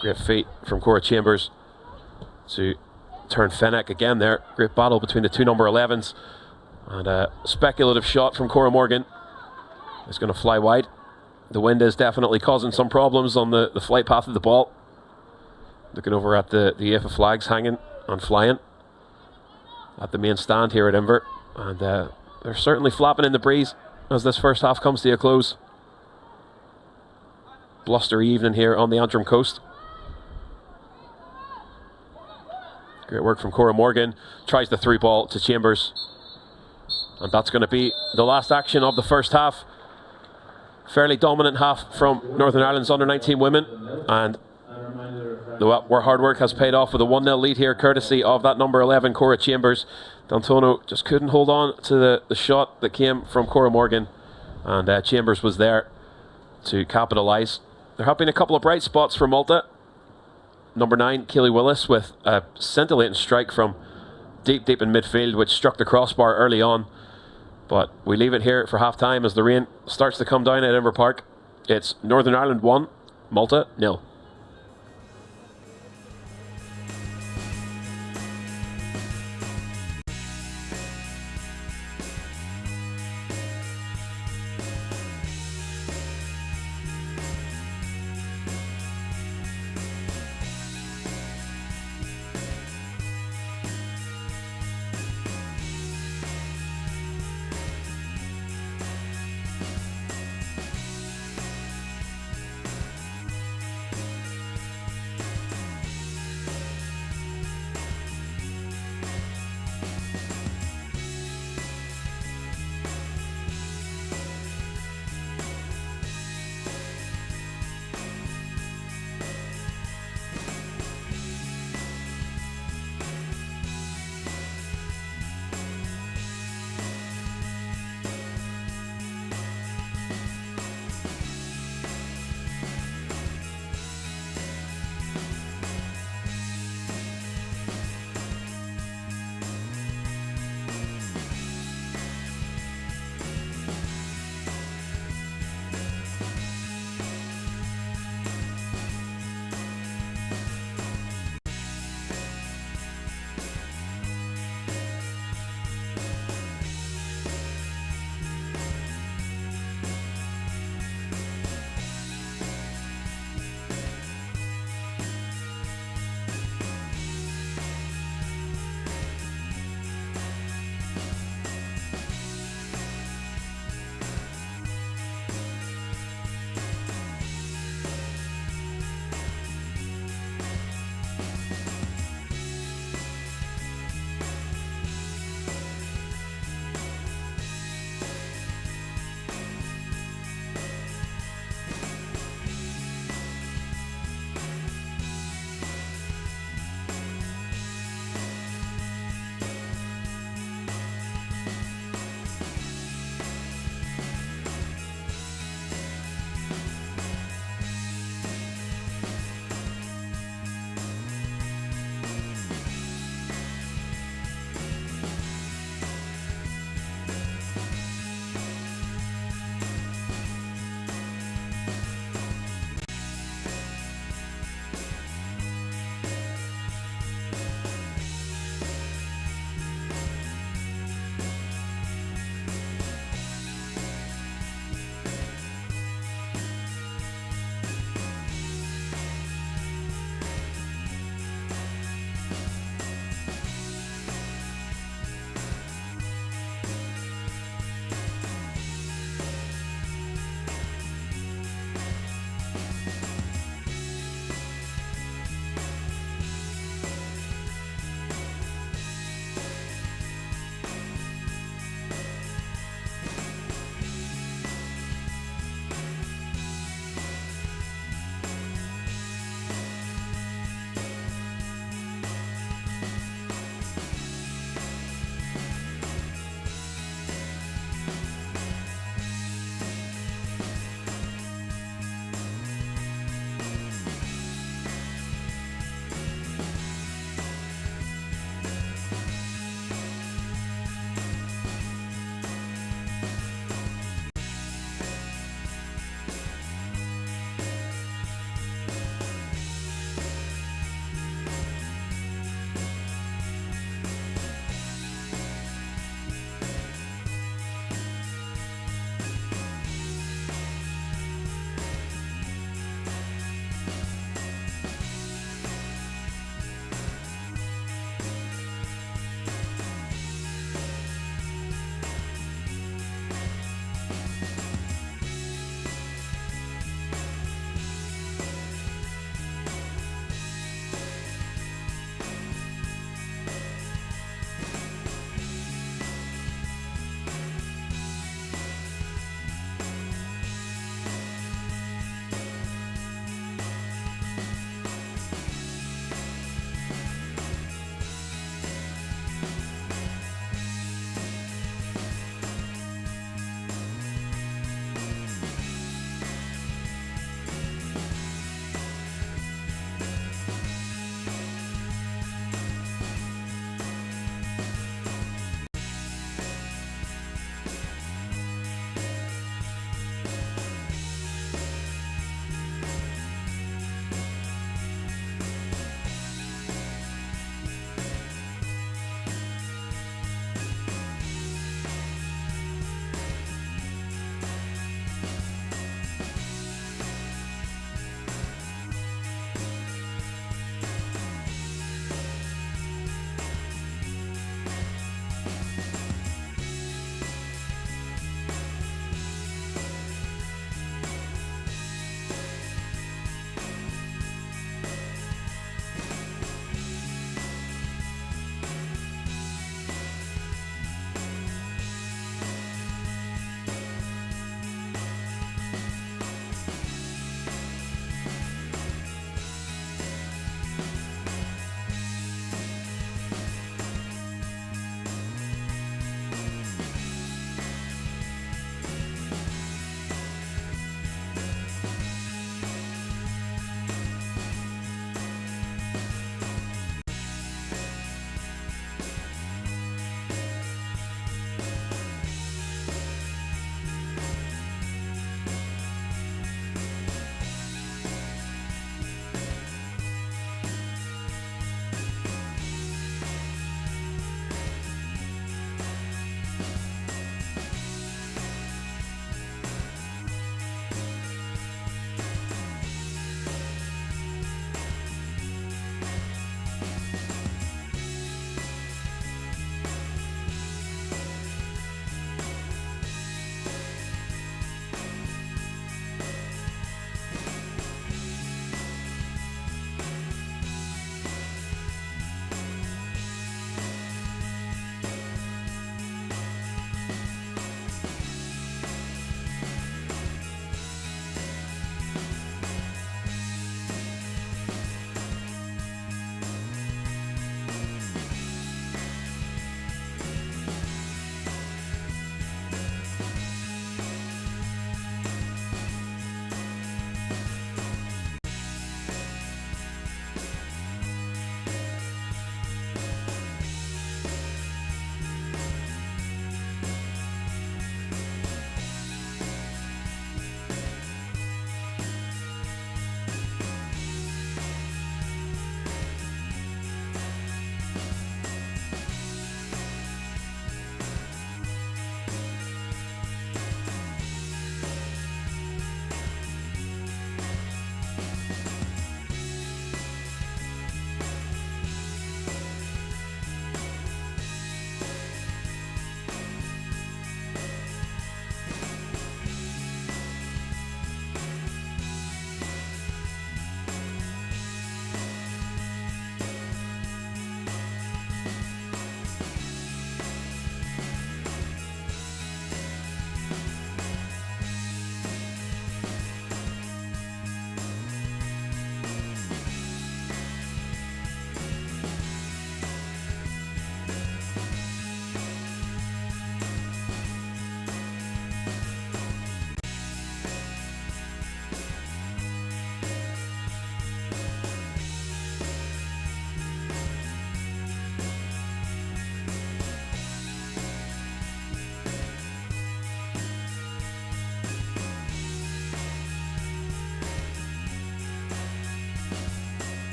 Great feat from Cora Chambers to turn Fenech again there. Great battle between the two number 11s. And a speculative shot from Cora Morgan. It's going to fly wide. The wind is definitely causing some problems on the flight path of the ball. Looking over at the UEFA flags hanging and flying at the main stand here at Inver. And they're certainly flapping in the breeze as this first half comes to a close. Blustery evening here on the Antrim coast. Great work from Cora Morgan. Tries the through ball to Chambers. And that's going to be the last action of the first half. Fairly dominant half from Northern Ireland's under-19 women. And where hard work has paid off with a 1-0 lead here, courtesy of that number 11, Cora Chambers. D'Antono just couldn't hold on to the shot that came from Cora Morgan. And Chambers was there to capitalise. There have been a couple of bright spots for Malta. Number 9, Keely Willis, with a scintillating strike from deep in midfield, which struck the crossbar early on. But we leave it here for half-time as the rain starts to come down at Inver Park. It's Northern Ireland 1, Malta 0.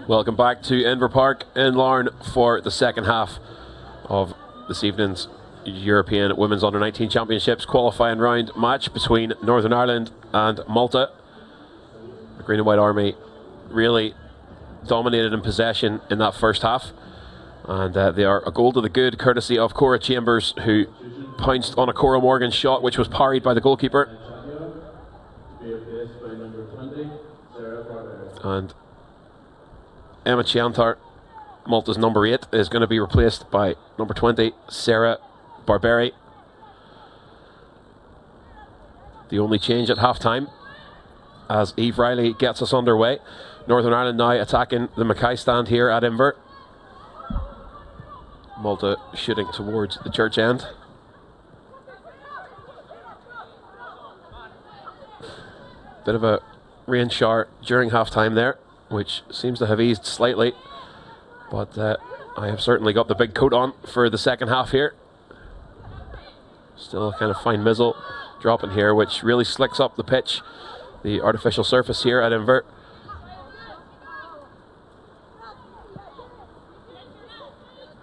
Welcome back to Inver Park in Larne for the second half of this evening's European Women's Under-19 Championships qualifying round match between Northern Ireland and Malta. The Green and White Army really dominated in possession in that first half, and they are a goal to the good courtesy of Cora Chambers, who pounced on a Cora Morgan shot which was parried by the goalkeeper. And Emma Chiantar, Malta's number 8, is going to be replaced by number 20, Sarah Barberi. The only change at half-time as Eve Riley gets us underway. Northern Ireland now attacking the Mackay stand here at Inver. Malta shooting towards the church end. Bit of a rain shower during half-time there, which seems to have eased slightly, but I have certainly got the big coat on for the second half here. Still a kind of fine mizzle dropping here, which really slicks up the pitch, the artificial surface here at Inver.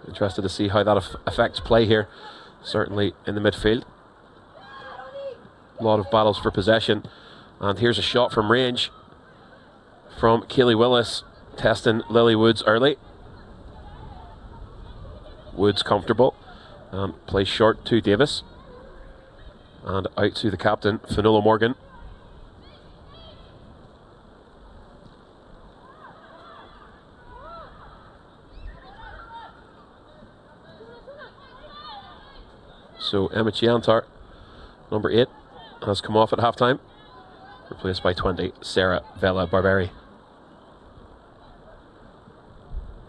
Interested to see how that affects play here, certainly in the midfield. A lot of battles for possession, and here's a shot from range from Kaylee Willis, testing Lily Woods early. Woods comfortable, and plays short to Davis, and out to the captain, Fionnuala Morgan. So Emma Chiantar, number 8, has come off at half-time, replaced by 20, Sarah Vella Barberi,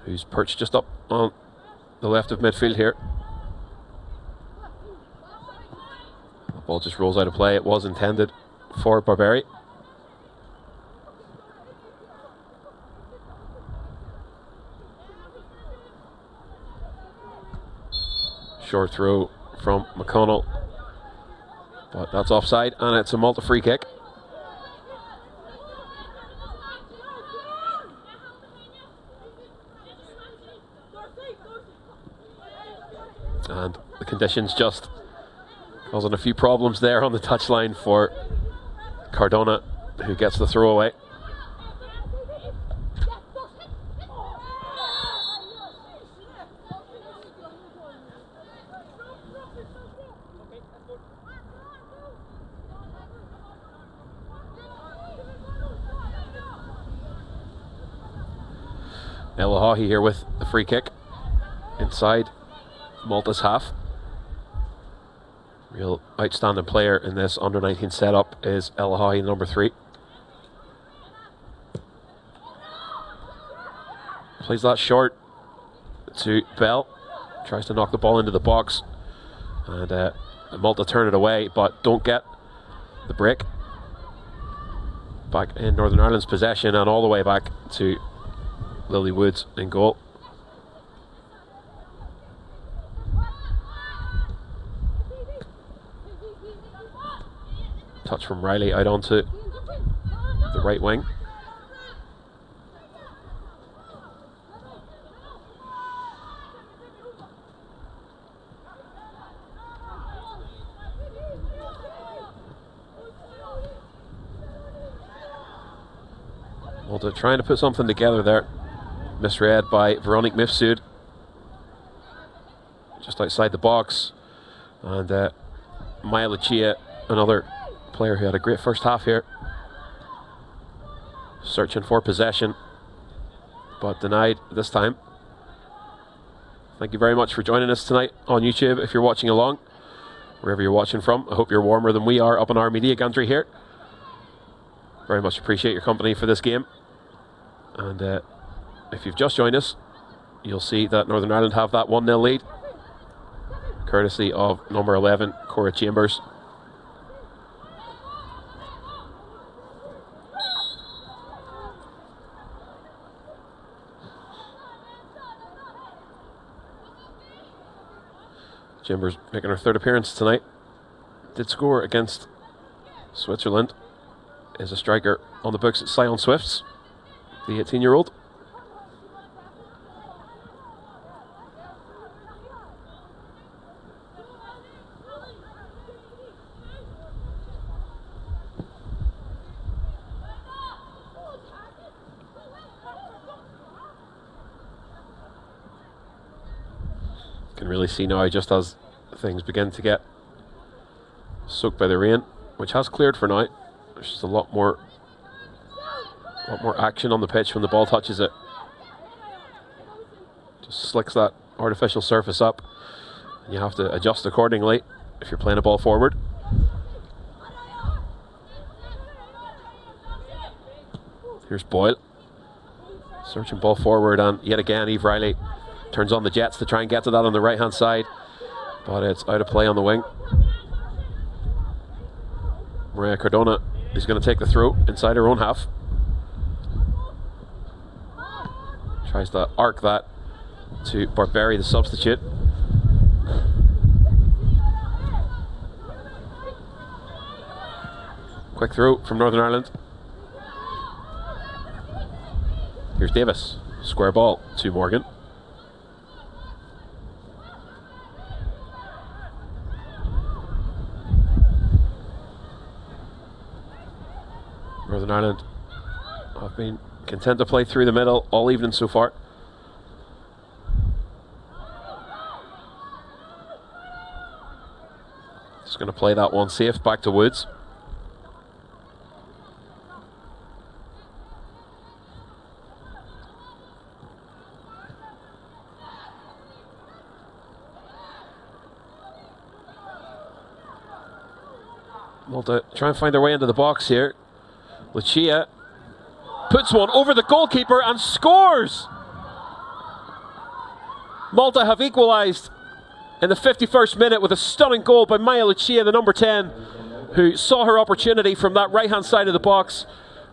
who's perched just up on the left of midfield here. The ball just rolls out of play. It was intended for Barberi. Short throw from McConnell, but that's offside, and it's a Malta free kick. And the conditions just causing a few problems there on the touchline for Cardona, who gets the throw away. Ella Haughey here with the free kick inside Malta's half. Real outstanding player in this under-19 setup is Ella Haughey, number 3. Plays that short to Bell. Tries to knock the ball into the box, and Malta turn it away, but don't get the break. Back in Northern Ireland's possession, and all the way back to Lily Woods in goal. Touch from Riley out onto the right wing. Malta trying to put something together there. Misread by Veronique Mifsud. Just outside the box. And Maya Lucia, another player who had a great first half here, searching for possession, but denied this time. Thank you very much for joining us tonight on YouTube. If you're watching along, wherever you're watching from, I hope you're warmer than we are up in our media gantry here. Very much appreciate your company for this game. And if you've just joined us, you'll see that Northern Ireland have that 1-0 lead, courtesy of number 11, Cora Chambers. Chambers making her third appearance tonight. Did score against Switzerland. Is a striker on the books at Sion Swifts, the 18-year-old. really see now, just as things begin to get soaked by the rain, which has cleared for now. There's just a lot more action on the pitch when the ball touches it. Just slicks that artificial surface up, and you have to adjust accordingly if you're playing a ball forward. Here's Boyle, searching ball forward, and yet again Eve Riley turns on the jets to try and get to that on the right hand side, but it's out of play on the wing. Maria Cardona is going to take the throw inside her own half. Tries to arc that to Barberi, the substitute. Quick throw from Northern Ireland. Here's Davis, square ball to Morgan. Northern Ireland have been content to play through the middle all evening so far. Just going to play that one safe back to Woods. Malta try and find their way into the box here. Lucia puts one over the goalkeeper and scores! Malta have equalised in the 51st minute with a stunning goal by Maya Lucia, the number 10, who saw her opportunity from that right hand side of the box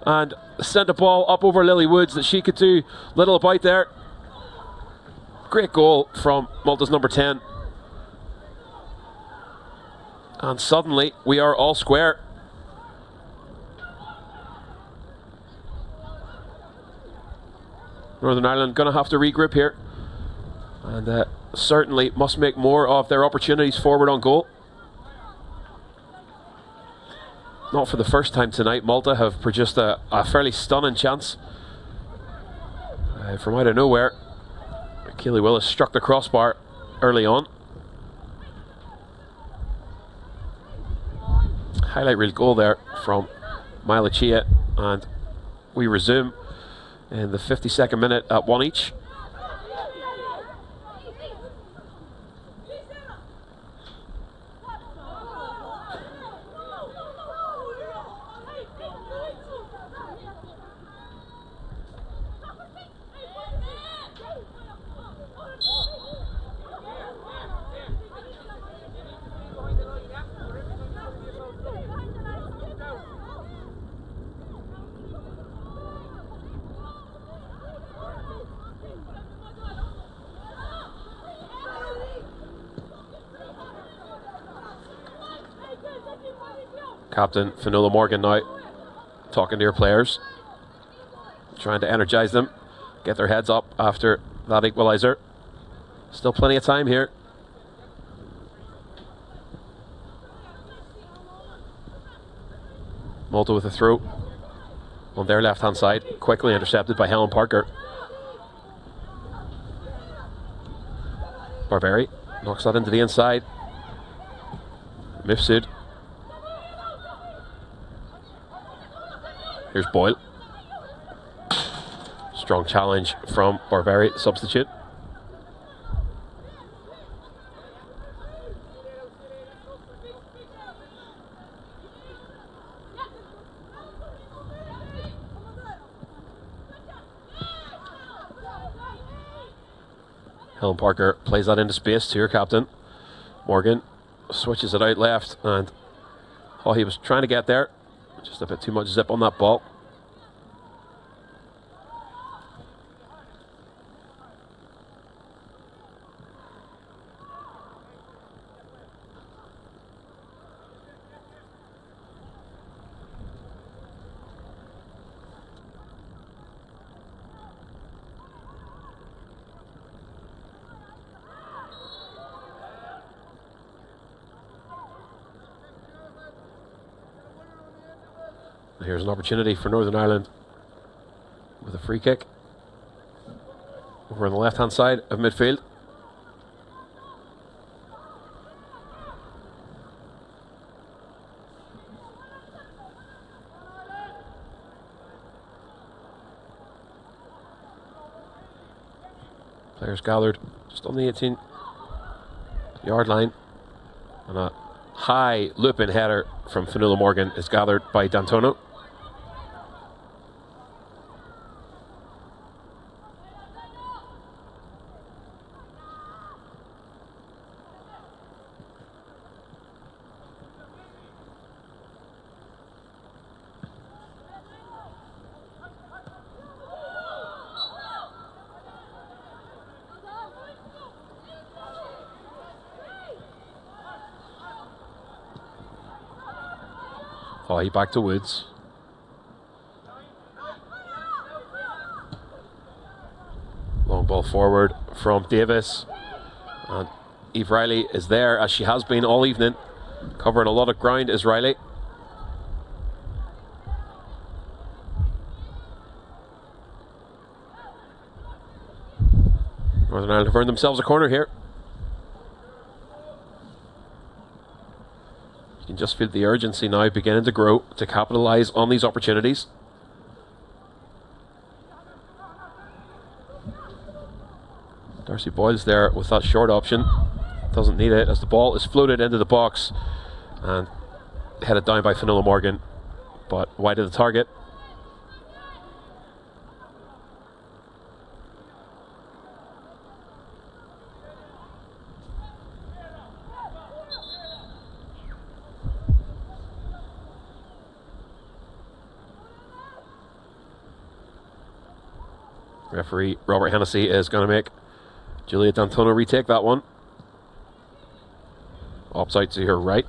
and sent a ball up over Lily Woods that she could do little about there. Great goal from Malta's number 10. And suddenly we are all square. Northern Ireland going to have to regroup here, and certainly must make more of their opportunities forward on goal. Not for the first time tonight, Malta have produced a fairly stunning chance from out of nowhere. Keely Willis struck the crossbar early on. Highlight reel goal there from Maya Lucia, and we resume in the 52nd minute at 1 each. Captain Finola Morgan now talking to her players, trying to energise them, get their heads up after that equaliser. Still plenty of time here. Malta with a throw on their left hand side, quickly intercepted by Helen Parker. Barberi knocks that into the inside. Mifsud. Here's Boyle. Strong challenge from Barberi, substitute. Helen Parker plays that into space to her captain. Morgan switches it out left, and he was trying to get there. Just a bit too much zip on that ball. Here's an opportunity for Northern Ireland with a free kick over on the left hand side of midfield. Players gathered just on the 18-yard line. And a high looping header from Fionnuala Morgan is gathered by D'Antonio. Oh, he back to Woods. Long ball forward from Davis. And Eve Riley is there, as she has been all evening. Covering a lot of ground is Riley. Northern Ireland have earned themselves a corner here. You can just feel the urgency now beginning to grow to capitalise on these opportunities. Darcy Boyle's there with that short option. Doesn't need it as the ball is floated into the box and headed down by Fionnuala Morgan, but wide of the target. Referee Robert Hennessy is going to make Julia D'Antonio retake that one. Offside to her right.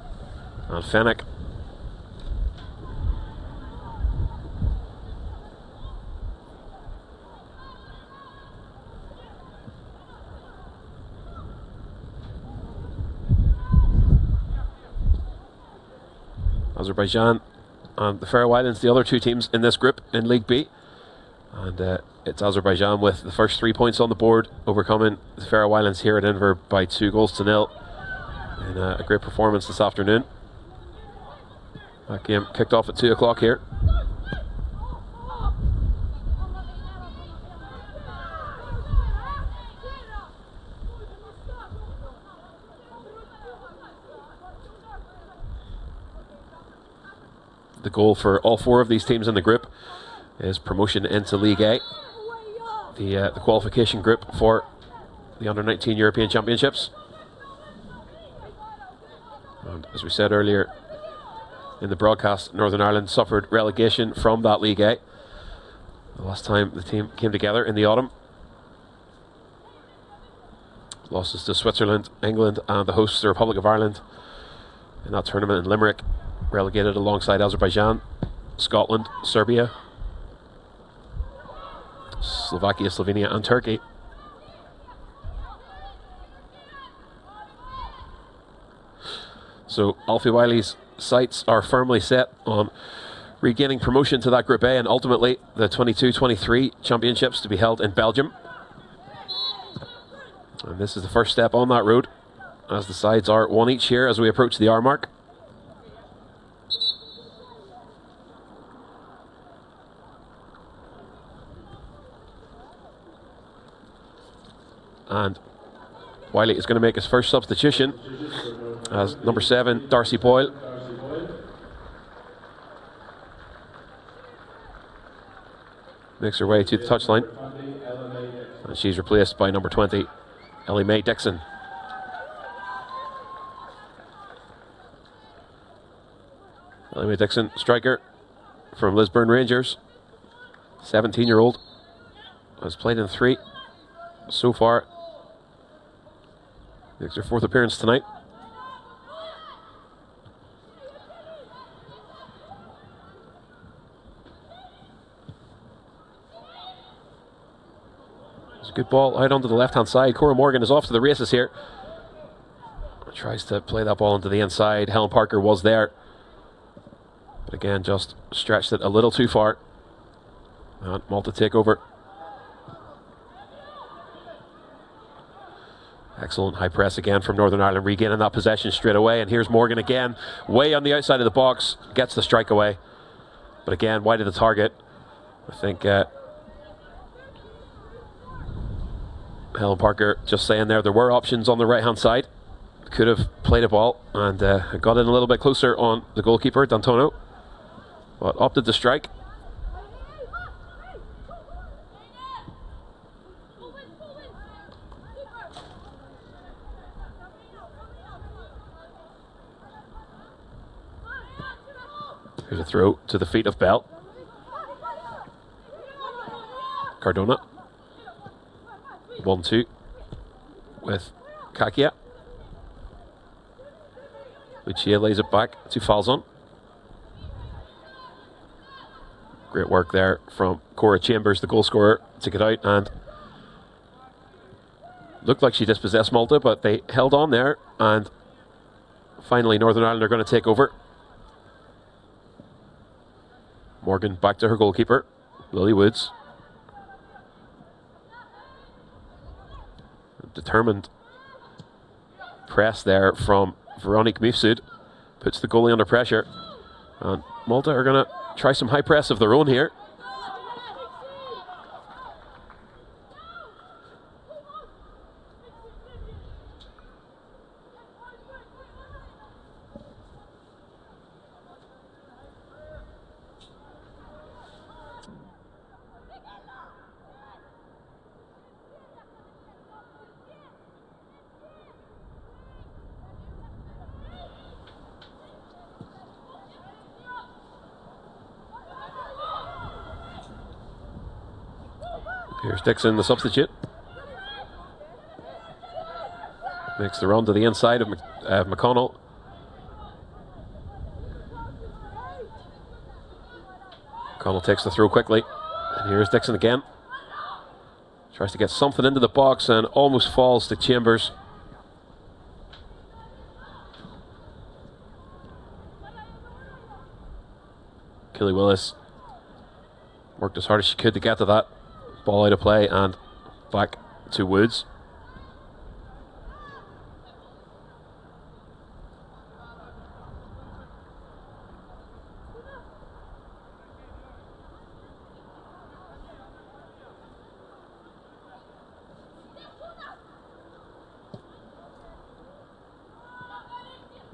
And Fenwick. Azerbaijan and the Faroe Islands, the other two teams in this group in League B. And it's Azerbaijan with the first 3 points on the board, overcoming the Faroe Islands here at Inver by 2-0 in a great performance this afternoon. That game kicked off at 2 o'clock here. The goal for all four of these teams in the group is promotion into League A, the qualification group for the Under-19 European Championships. And as we said earlier in the broadcast, Northern Ireland suffered relegation from that League A the last time the team came together in the autumn. Losses to Switzerland, England and the hosts, the Republic of Ireland, in that tournament in Limerick, relegated alongside Azerbaijan, Scotland, Serbia, Slovakia, Slovenia and Turkey. So Alfie Wiley's sights are firmly set on regaining promotion to that Group A and ultimately the 22-23 championships to be held in Belgium. And this is the first step on that road, as the sides are one each here as we approach the hour mark. And Wiley is going to make his first substitution as number 7, Darcy Boyle. Makes her way to the touchline. And she's replaced by number 20, Ellie Mae Dixon. Ellie Mae Dixon, striker from Lisburn Rangers. 17-year-old. Has played in 3 so far. Makes her 4th appearance tonight. It's a good ball out onto the left-hand side. Cora Morgan is off to the races here. Tries to play that ball into the inside. Helen Parker was there, but again just stretched it a little too far. And Malta take over. Excellent high press again from Northern Ireland, regaining that possession straight away. And here's Morgan again, way on the outside of the box, gets the strike away. But again, wide of the target. I think Helen Parker just saying there were options on the right hand side. Could have played a ball and got in a little bit closer on the goalkeeper, D'Antonio, but opted to strike. Here's a throw to the feet of Bell. Cardona. 1-2 with Kakia. Lucia lays it back to Falzon. Great work there from Cora Chambers, the goal scorer, to get out, and looked like she dispossessed Malta, but they held on there, and finally Northern Ireland are going to take over. Morgan back to her goalkeeper, Lily Woods. Determined press there from Veronique Mifsud. Puts the goalie under pressure. And Malta are going to try some high press of their own here. Here's Dixon, the substitute. Makes the run to the inside of McConnell. McConnell takes the throw quickly. And here's Dixon again. Tries to get something into the box and almost falls to Chambers. Kelly Willis worked as hard as she could to get to that. Ball out of play and back to Woods.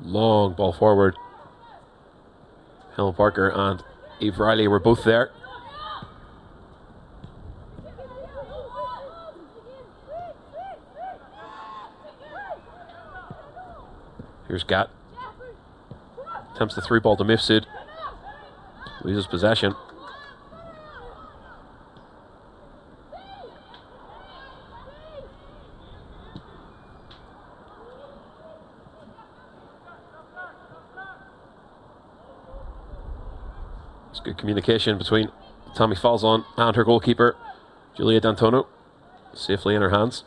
Long ball forward. Helen Parker and Eve Riley were both there. Here's Gat. Attempts the through ball to Mifsud. Loses possession. It's good communication between Tammy Falzon and her goalkeeper, Julia D'Antonio. Safely in her hands.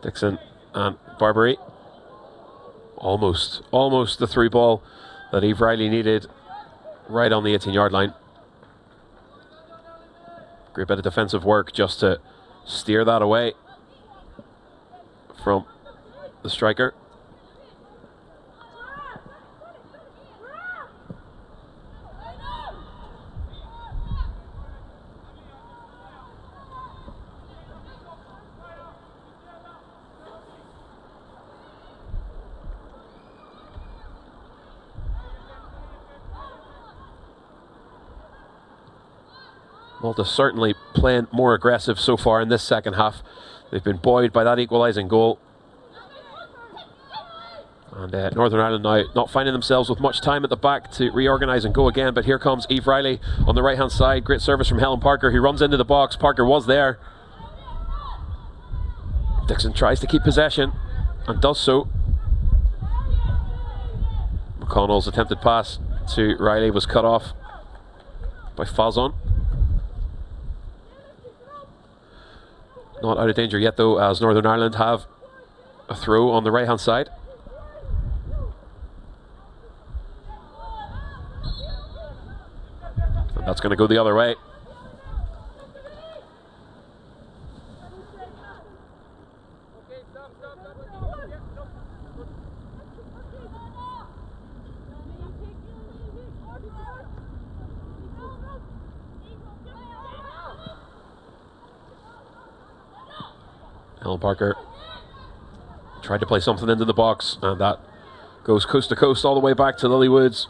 Dixon and Barbary. Almost the through ball that Eve Riley needed, right on the 18-yard line. Great bit of defensive work just to steer that away from the striker. Malta certainly playing more aggressive so far in this second half. They've been buoyed by that equalising goal. And Northern Ireland now not finding themselves with much time at the back to reorganise and go again. But here comes Eve Riley on the right-hand side. Great service from Helen Parker, who runs into the box. Parker was there. Dixon tries to keep possession and does so. McConnell's attempted pass to Riley was cut off by Falzon. Not out of danger yet though, as Northern Ireland have a throw on the right hand side. That's going to go the other way. Helen Parker tried to play something into the box, and that goes coast to coast all the way back to Lily Woods.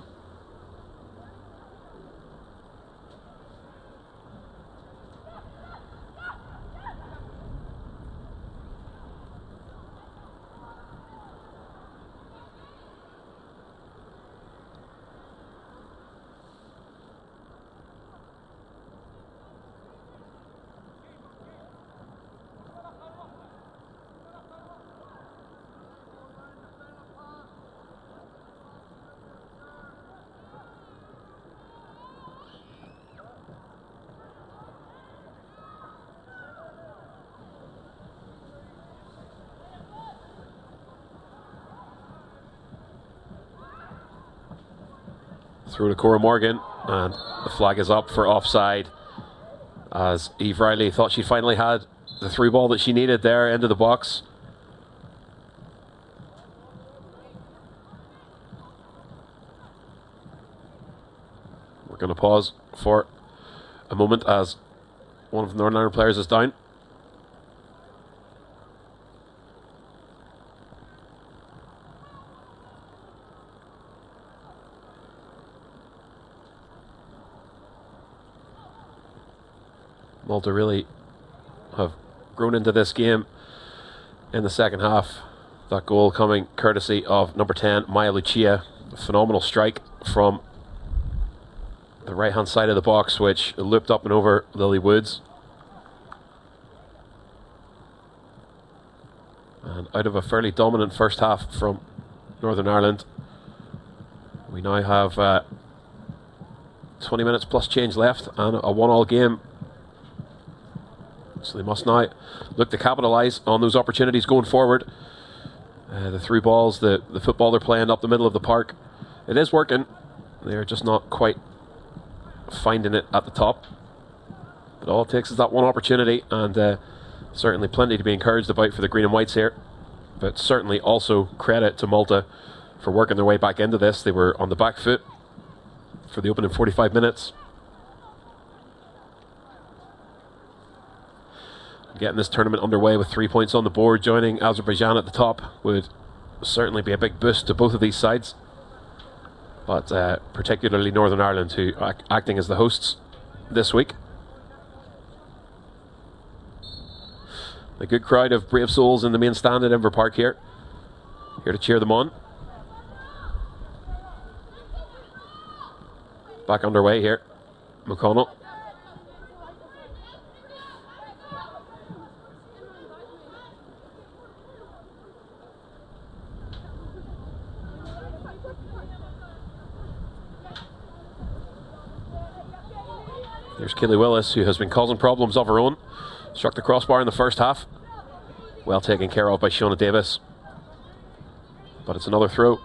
Through to Cora Morgan, and the flag is up for offside, as Eve Riley thought she finally had the through ball that she needed there into the box. We're going to pause for a moment as one of the Northern Ireland players is down. Malta really have grown into this game in the second half. That goal coming courtesy of number 10, Maya Lucia. A phenomenal strike from the right hand side of the box, which looped up and over Lily Woods. And out of a fairly dominant first half from Northern Ireland, we now have 20 minutes plus change left and a 1-1 game. So they must now look to capitalise on those opportunities going forward. The through balls, the football they're playing up the middle of the park, it is working. They're just not quite finding it at the top. But all it takes is that one opportunity, and certainly plenty to be encouraged about for the green and whites here. But certainly also credit to Malta for working their way back into this. They were on the back foot for the opening 45 minutes. Getting this tournament underway with 3 points on the board, joining Azerbaijan at the top would certainly be a big boost to both of these sides. But particularly Northern Ireland, who are acting as the hosts this week. A good crowd of brave souls in the main stand at Inver Park here to cheer them on. Back underway here. McConnell. There's Kaylee Willis, who has been causing problems of her own. Struck the crossbar in the first half. Well taken care of by Shona Davis. But it's another throw.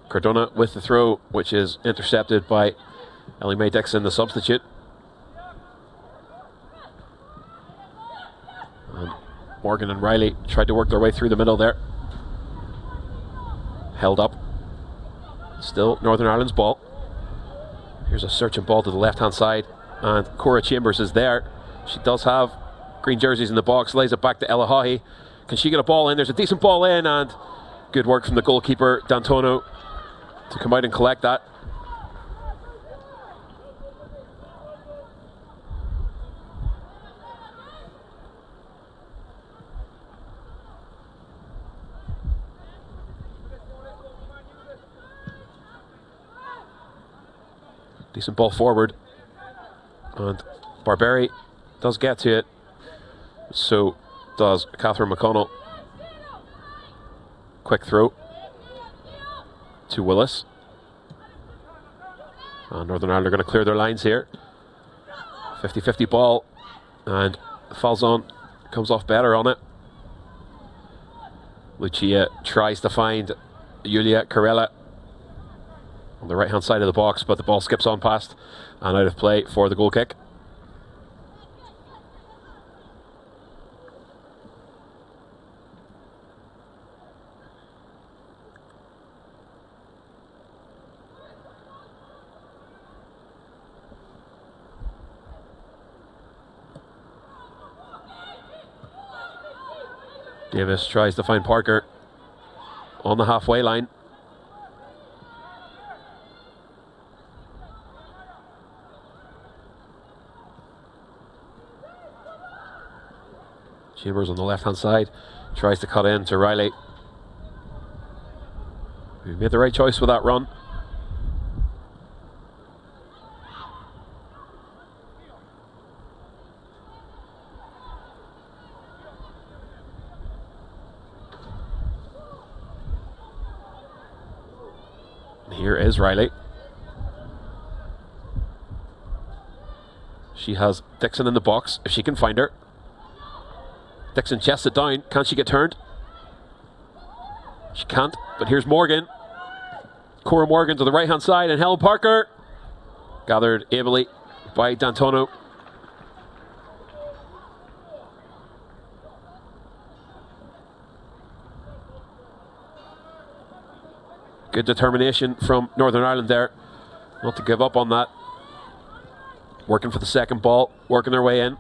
Cardona with the throw, which is intercepted by Ellie Mae Dixon, the substitute. Morgan and Riley tried to work their way through the middle there. Held up. Still Northern Ireland's ball. Here's a searching ball to the left hand side, and Cora Chambers is there. She does have green jerseys in the box. Lays it back to Ella Haughey. Can she get a ball in? There's a decent ball in, and good work from the goalkeeper D'Antono to come out and collect that. Decent ball forward, and Barberi does get to it. So does Catherine McConnell. Quick throw to Willis. And Northern Ireland are going to clear their lines here. 50-50 ball, and Falzon comes off better on it. Lucia tries to find Julia Carella on the right hand side of the box, but the ball skips on past and out of play for the goal kick. Davis tries to find Parker on the halfway line. Chambers on the left hand side tries to cut in to Riley. He made the right choice with that run. Here is Riley. She has Dixon in the box, if she can find her. Dixon chests it down. Can she get turned? She can't, but here's Morgan. Cora Morgan to the right hand side, and Helen Parker gathered ably by D'Antono. Good determination from Northern Ireland there, not to give up on that. Working for the second ball, working their way in.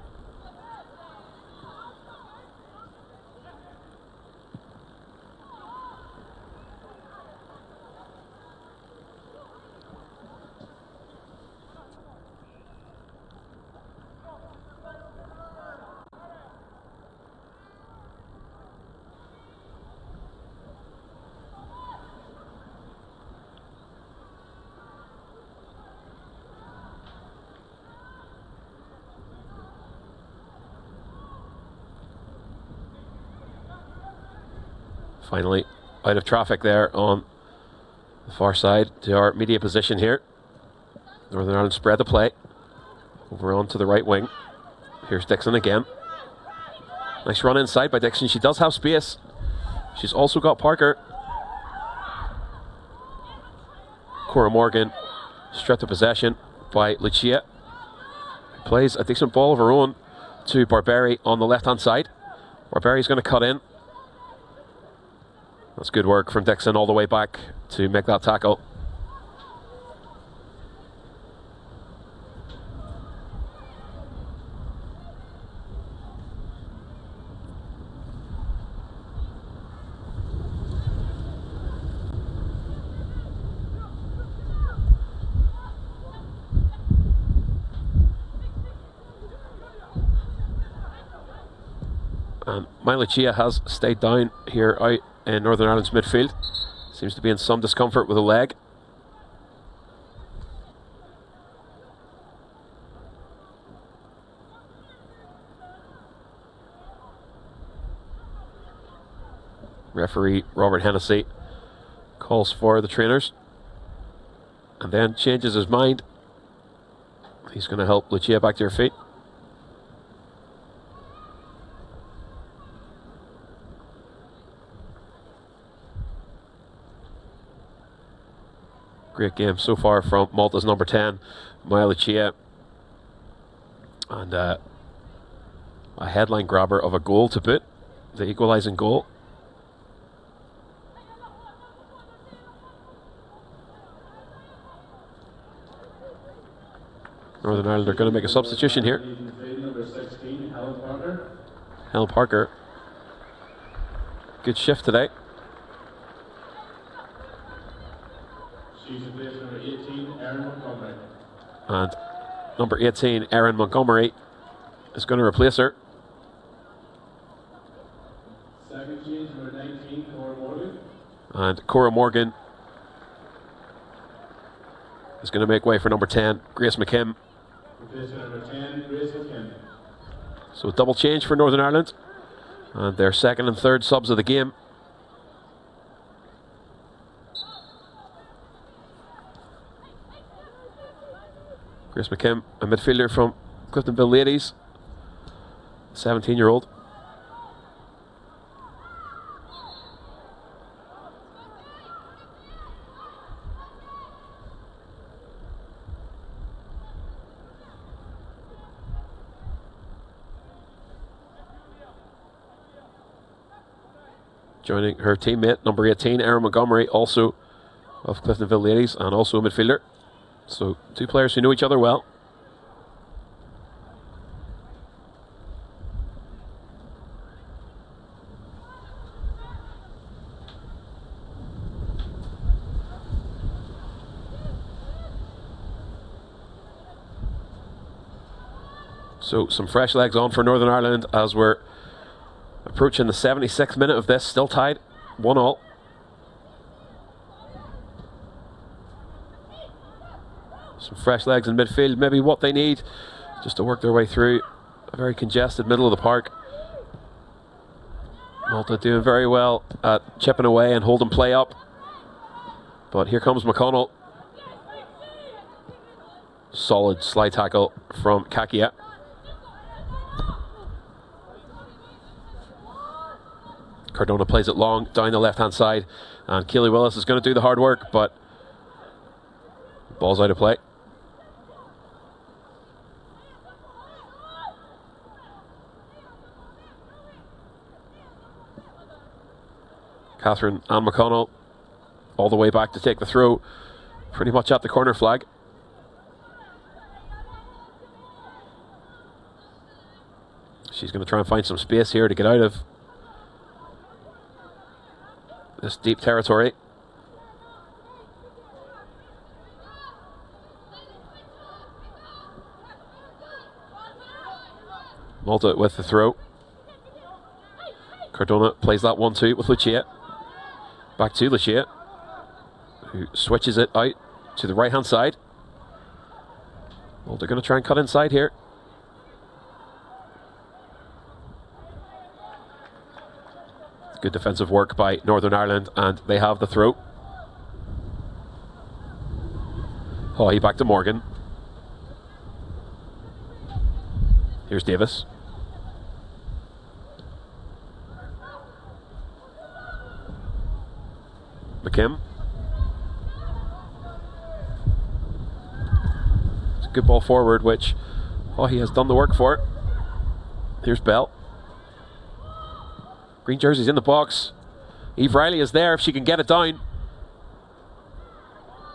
Finally, out of traffic there on the far side to our media position here. Northern Ireland spread the play over on to the right wing. Here's Dixon again. Nice run inside by Dixon. She does have space. She's also got Parker. Cora Morgan stripped of possession by Lucia. Plays a decent ball of her own to Barberi on the left hand side. Barberi's going to cut in. That's good work from Dixon all the way back to make that tackle. And Lucia has stayed down here out in Northern Ireland's midfield. Seems to be in some discomfort with a leg. Referee Robert Hennessy calls for the trainers and then changes his mind. He's going to help Lucia back to her feet. Great game so far from Malta's number 10, Maya Lucia. And a headline grabber of a goal to boot, the equalising goal. Northern Ireland are going to make a substitution here. Number 16, Helen Parker. Helen Parker. Good shift today. She's in place number 18, Erin Montgomery. And number 18, Erin Montgomery, is going to replace her. Second change, number 19, Cora Morgan. And Cora Morgan is going to make way for number 10, Grace McKim. Replacing number 10, Grace McKim. So a double change for Northern Ireland. And their second and third subs of the game. Grace McKim, a midfielder from Cliftonville Ladies, 17-year-old. joining her teammate, number 18, Erin Montgomery, also of Cliftonville Ladies, and also a midfielder. So 2 players who know each other well. So some fresh legs on for Northern Ireland as we're approaching the 76th minute of this, still tied 1-1. Some fresh legs in midfield, maybe what they need just to work their way through a very congested middle of the park. Malta doing very well at chipping away and holding play up. But here comes McConnell. Solid slide tackle from Kakia. Cardona plays it long down the left hand side, and Keely Willis is going to do the hard work, but ball's out of play. Catherine and McConnell all the way back to take the throw, pretty much at the corner flag. She's going to try and find some space here to get out of this deep territory. Malta with the throw. Cardona plays that 1-2 with Lucia. Back to Lucia, who switches it out to the right hand side. Malta going to try and cut inside here. Good defensive work by Northern Ireland, and they have the throw. Haughey back to Morgan. Here's Davis. McKim. It's a good ball forward, which Haughey has done the work for. Here's Bell. Green jersey's in the box. Eve Riley is there if she can get it down.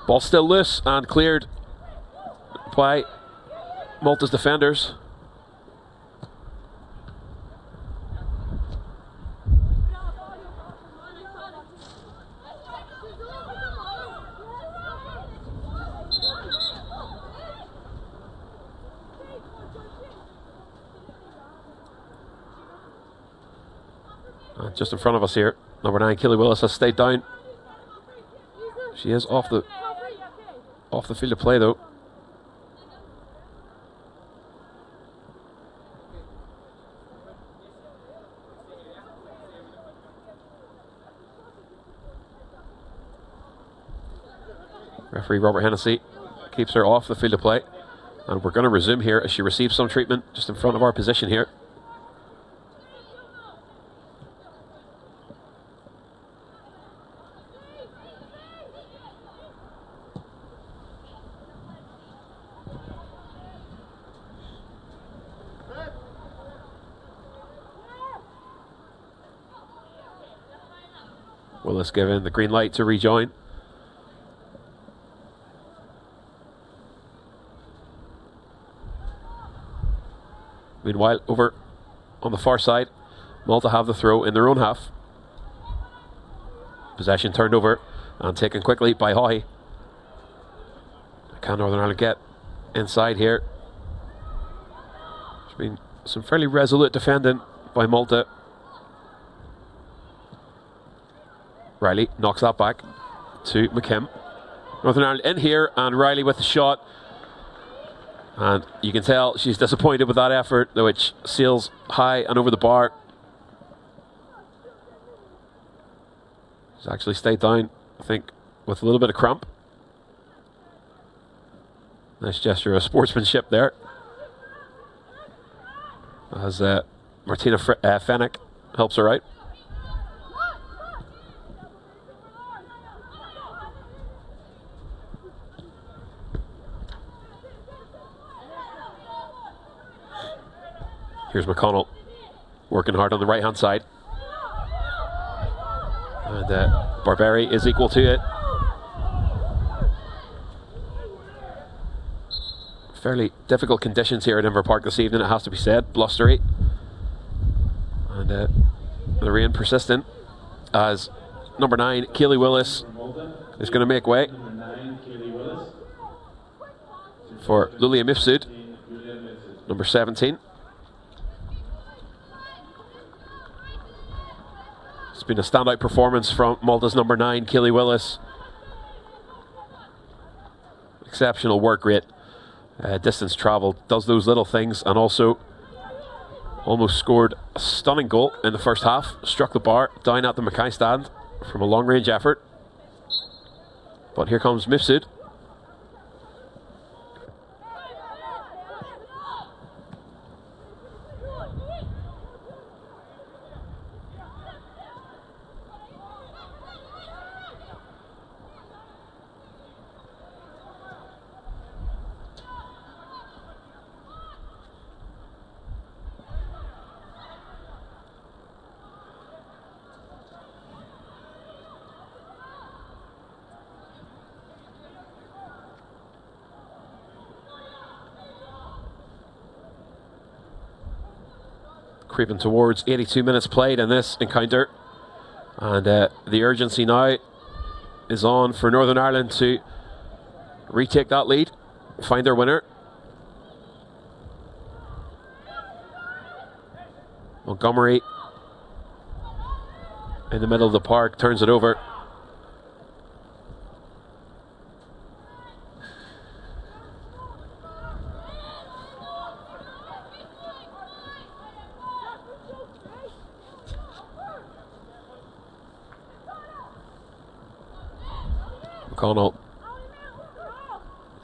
Ball still loose and cleared by Malta's defenders. Just in front of us here, number 9, Keely Willis, has stayed down. She is off the field of play though. Referee Robert Hennessy keeps her off the field of play, and we're going to resume here as she receives some treatment just in front of our position here. Willis given the green light to rejoin. Meanwhile, over on the far side, Malta have the throw in their own half. Possession turned over and taken quickly by Haughey. Can Northern Ireland get inside here? There's been some fairly resolute defending by Malta. Riley knocks that back to McKim. Northern Ireland in here, and Riley with the shot. And you can tell she's disappointed with that effort, which sails high and over the bar. She's actually stayed down, I think, with a little bit of cramp. Nice gesture of sportsmanship there. As Martina Fennick helps her out. Here's McConnell working hard on the right hand side. And Barberi is equal to it. Fairly difficult conditions here at Inver Park this evening, it has to be said. Blustery. And the rain persistent as number 9, Keely Willis, is going to make way for Lulia Mifsud, number 17. It's been a standout performance from Malta's number 9, Keely Willis. Exceptional work rate, distance travelled, does those little things, and also almost scored a stunning goal in the first half. Struck the bar down at the Mackay stand from a long range effort. But here comes Mifsud. Creeping towards 82 minutes played in this encounter, and the urgency now is on for Northern Ireland to retake that lead, find their winner. Montgomery in the middle of the park turns it over. McConnell,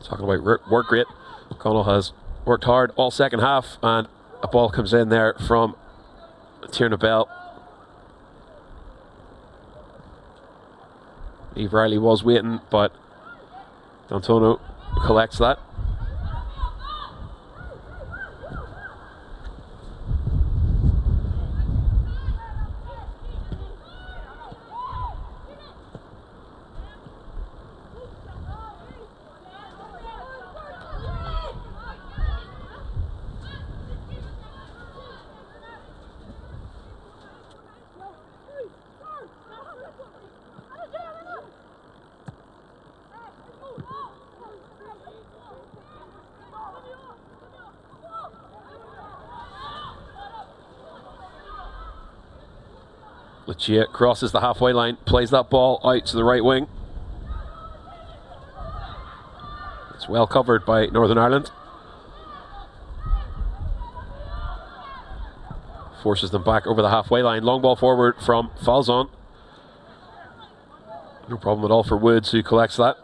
talking about work rate, McConnell has worked hard all second half, and a ball comes in there from Tierna Bell. Eve Riley was waiting, but D'Antonio collects that. Lucia crosses the halfway line, plays that ball out to the right wing. It's well covered by Northern Ireland. Forces them back over the halfway line. Long ball forward from Falzon. No problem at all for Woods, who collects that.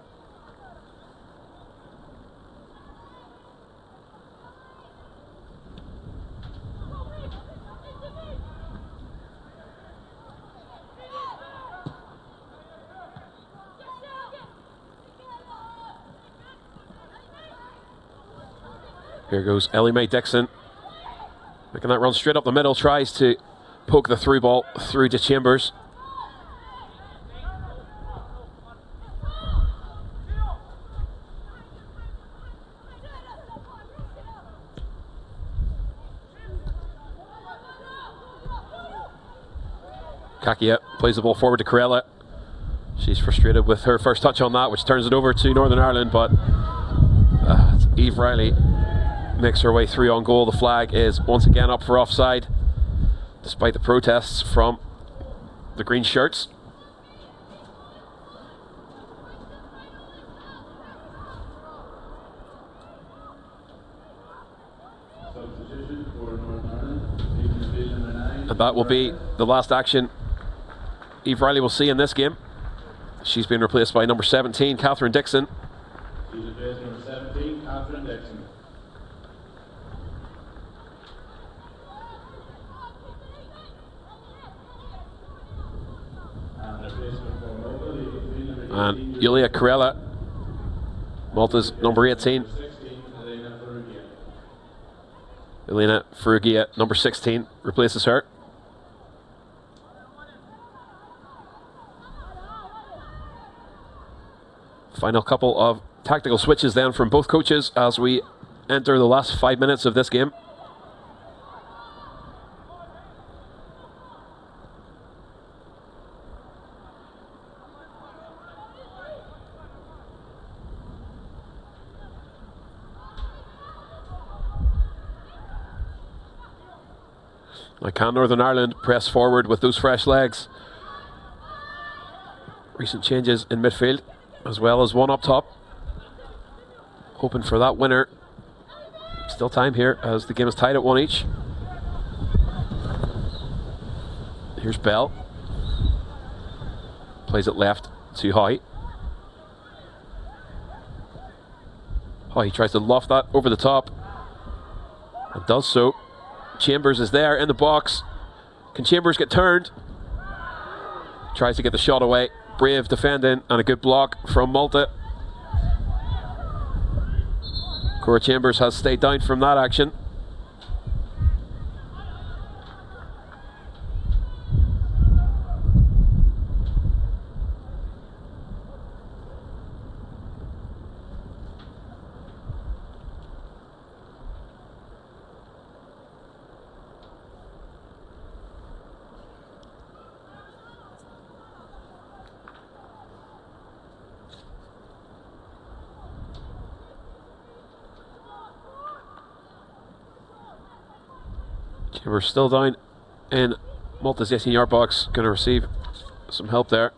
Here goes Ellie Mae Dixon, making that run straight up the middle, tries to poke the through ball through to Chambers. Kakia plays the ball forward to Corella. She's frustrated with her first touch on that, which turns it over to Northern Ireland, but Eve Riley makes her way through on goal. The flag is once again up for offside, despite the protests from the green shirts. And that will be the last action Eve Riley will see in this game. She's been replaced by number 17, Catherine Dixon. She's replaced number 17, Catherine Dixon. And Yulia Corella, Malta's number 18. Elena Ferrugia, number 16, replaces her. Final couple of tactical switches then from both coaches as we enter the last 5 minutes of this game. Like, can Northern Ireland press forward with those fresh legs? Recent changes in midfield, as well as one up top. Hoping for that winner. Still time here as the game is tied at 1 each. Here's Bell. Plays it left to Hoy. Hoy tries to loft that over the top. And does so. Chambers is there in the box. Can Chambers get turned? Tries to get the shot away. Brave defending and a good block from Malta. Cora Chambers has stayed down from that action. We're still down in Malta's 18-yard box. Going to receive some help there.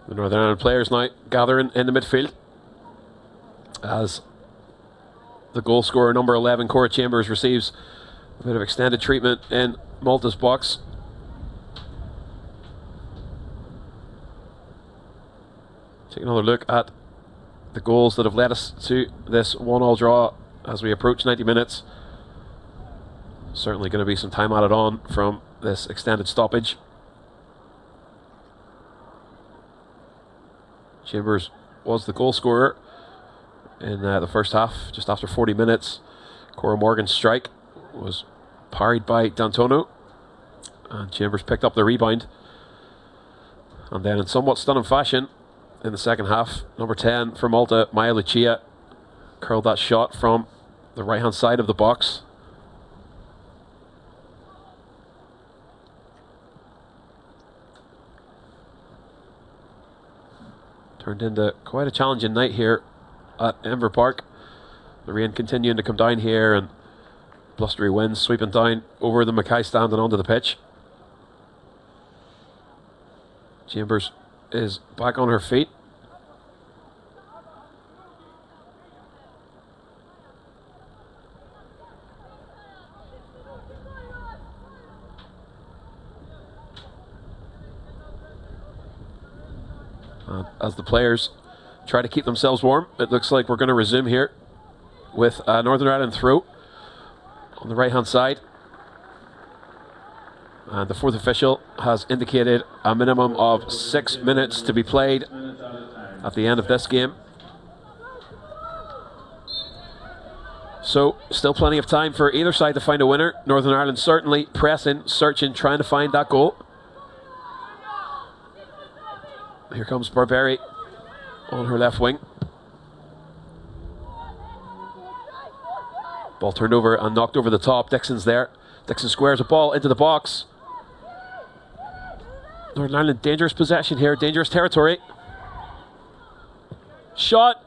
The Northern Ireland players now gathering in the midfield as the goal scorer number 11, Cora Chambers, receives a bit of extended treatment in Malta's box. Take another look at the goals that have led us to this 1-1 draw as we approach 90 minutes. Certainly going to be some time added on from this extended stoppage. Chambers was the goal scorer in the first half, just after 40 minutes. Cora Morgan's strike was parried by D'Antono, and Chambers picked up the rebound. And then in somewhat stunning fashion, in the second half, number 10 for Malta, Maya Lucia, curled that shot from the right-hand side of the box. Turned into quite a challenging night here at Ember Park. The rain continuing to come down here and blustery winds sweeping down over the Mackay stand and onto the pitch. Chambers is back on her feet. As the players try to keep themselves warm, it looks like we're going to resume here with Northern Ireland throw on the right hand side. And the fourth official has indicated a minimum of 6 minutes to be played at the end of this game. So, still plenty of time for either side to find a winner. Northern Ireland certainly pressing, searching, trying to find that goal. Here comes Barberi on her left wing. Ball turned over and knocked over the top. Dixon's there. Dixon squares a ball into the box. Northern Ireland, dangerous possession here, dangerous territory. Shot.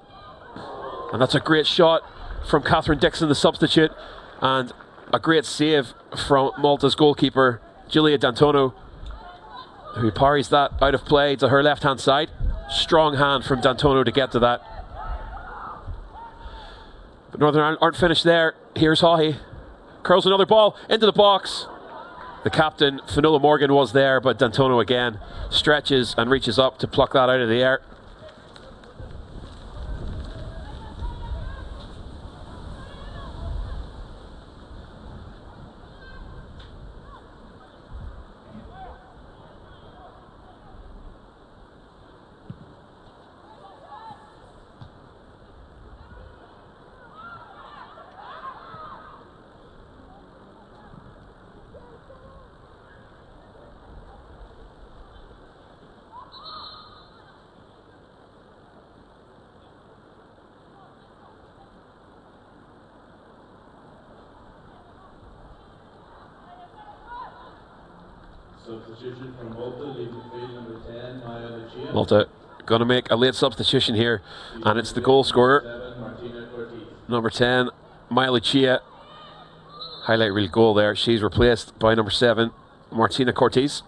And that's a great shot from Catherine Dixon, the substitute. And a great save from Malta's goalkeeper, Giulia D'Antono, who parries that out of play to her left-hand side. Strong hand from D'Antono to get to that. But Northern Ireland aren't finished there. Here's Haughey. Curls another ball into the box. The captain, Fionnuala Morgan, was there, but D'Antono again stretches and reaches up to pluck that out of the air. Substitution from Malta, leaving the field number 10, Maya Lucia. Malta going to make a late substitution here, and it's the goal scorer, number 10, Maya Lucia. Highlight reel goal there. She's replaced by number 7, Martina Cortez.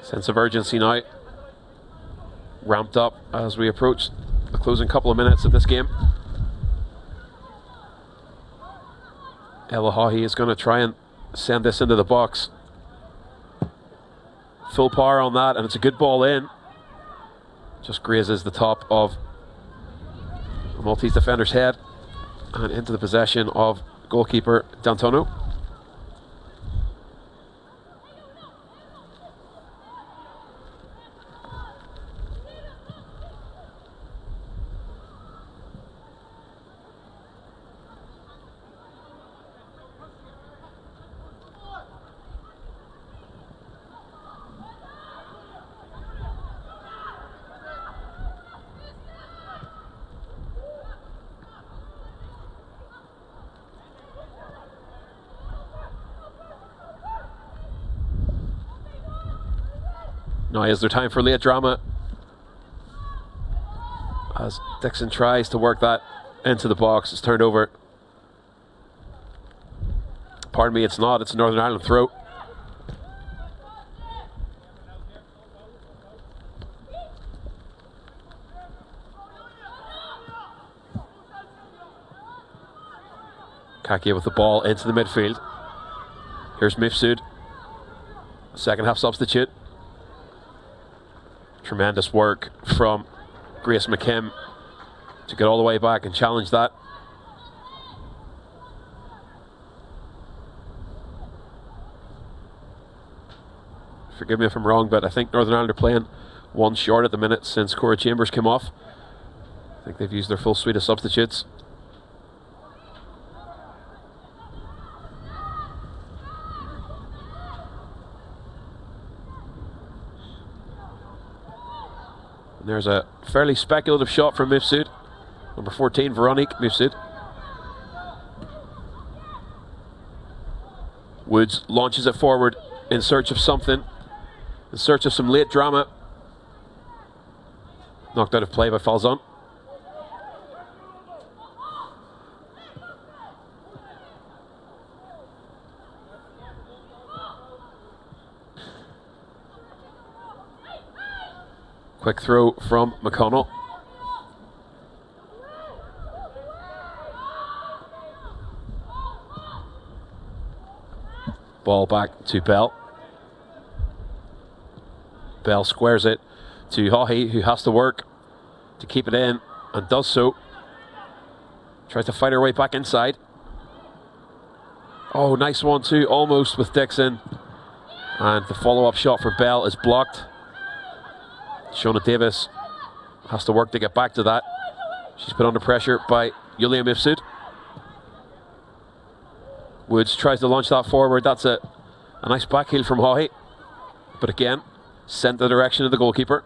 Sense of urgency now ramped up as we approach the closing couple of minutes of this game. Ella Haughey is going to try and send this into the box. Full power on that, and it's a good ball in. Just grazes the top of the Maltese defender's head and into the possession of goalkeeper D'Antono. Now is there time for late drama as Dixon tries to work that into the box. It's turned over. Pardon me, it's not. It's a Northern Ireland throw. Kakia with the ball into the midfield. Here's Mifsud, second half substitute. Tremendous work from Grace McKim to get all the way back and challenge that. Forgive me if I'm wrong, but I think Northern Ireland are playing one short at the minute since Cora Chambers came off. I think they've used their full suite of substitutes. And there's a fairly speculative shot from Mifsud. Number 14, Veronique Mifsud. Woods launches it forward in search of something, in search of some late drama. Knocked out of play by Falzon. Quick throw from McConnell. Ball back to Bell. Bell squares it to Haughey, who has to work to keep it in, and does so. Tries to fight her way back inside. Oh, nice one too, almost with Dixon. And the follow-up shot for Bell is blocked. Shona Davis has to work to get back to that. She's put under pressure by Yulia Mifsud. Woods tries to launch that forward. That's a nice back heel from Haughey. But again, sent the direction of the goalkeeper.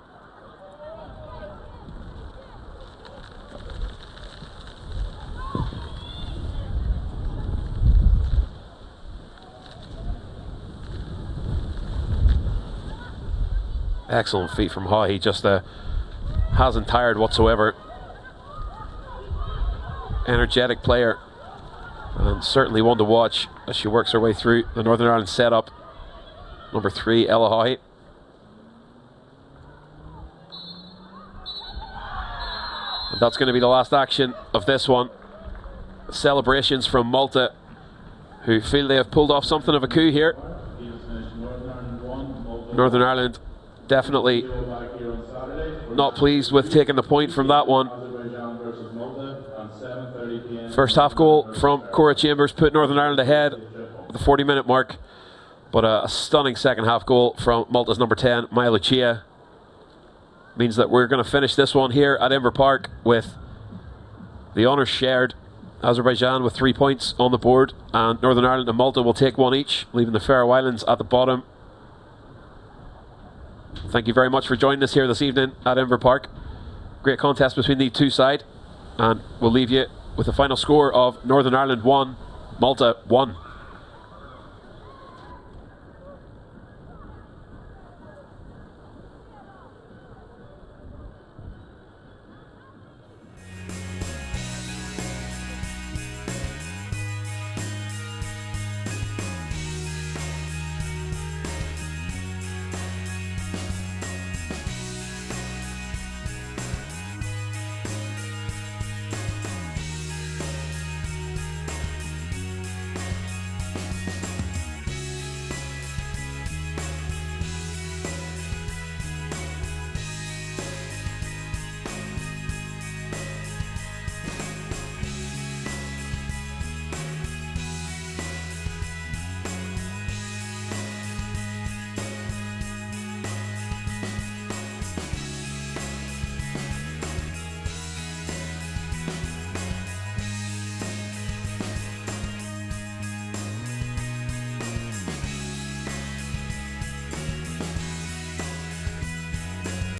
Excellent feet from Haughey. Just hasn't tired whatsoever. Energetic player. And certainly one to watch as she works her way through the Northern Ireland setup. Number 3, Ella Haughey. And that's going to be the last action of this one. Celebrations from Malta, who feel they have pulled off something of a coup here. Northern Ireland definitely not pleased with taking the point from that one. First half goal from Cora Chambers put Northern Ireland ahead at the 40-minute mark. But a stunning second half goal from Malta's number 10, Maya Lucia, means that we're going to finish this one here at Inver Park with the honours shared. Azerbaijan with 3 points on the board, and Northern Ireland and Malta will take one each, leaving the Faroe Islands at the bottom. Thank you very much for joining us here this evening at Inver Park. Great contest between the two sides, and we'll leave you with the final score of Northern Ireland 1, Malta 1.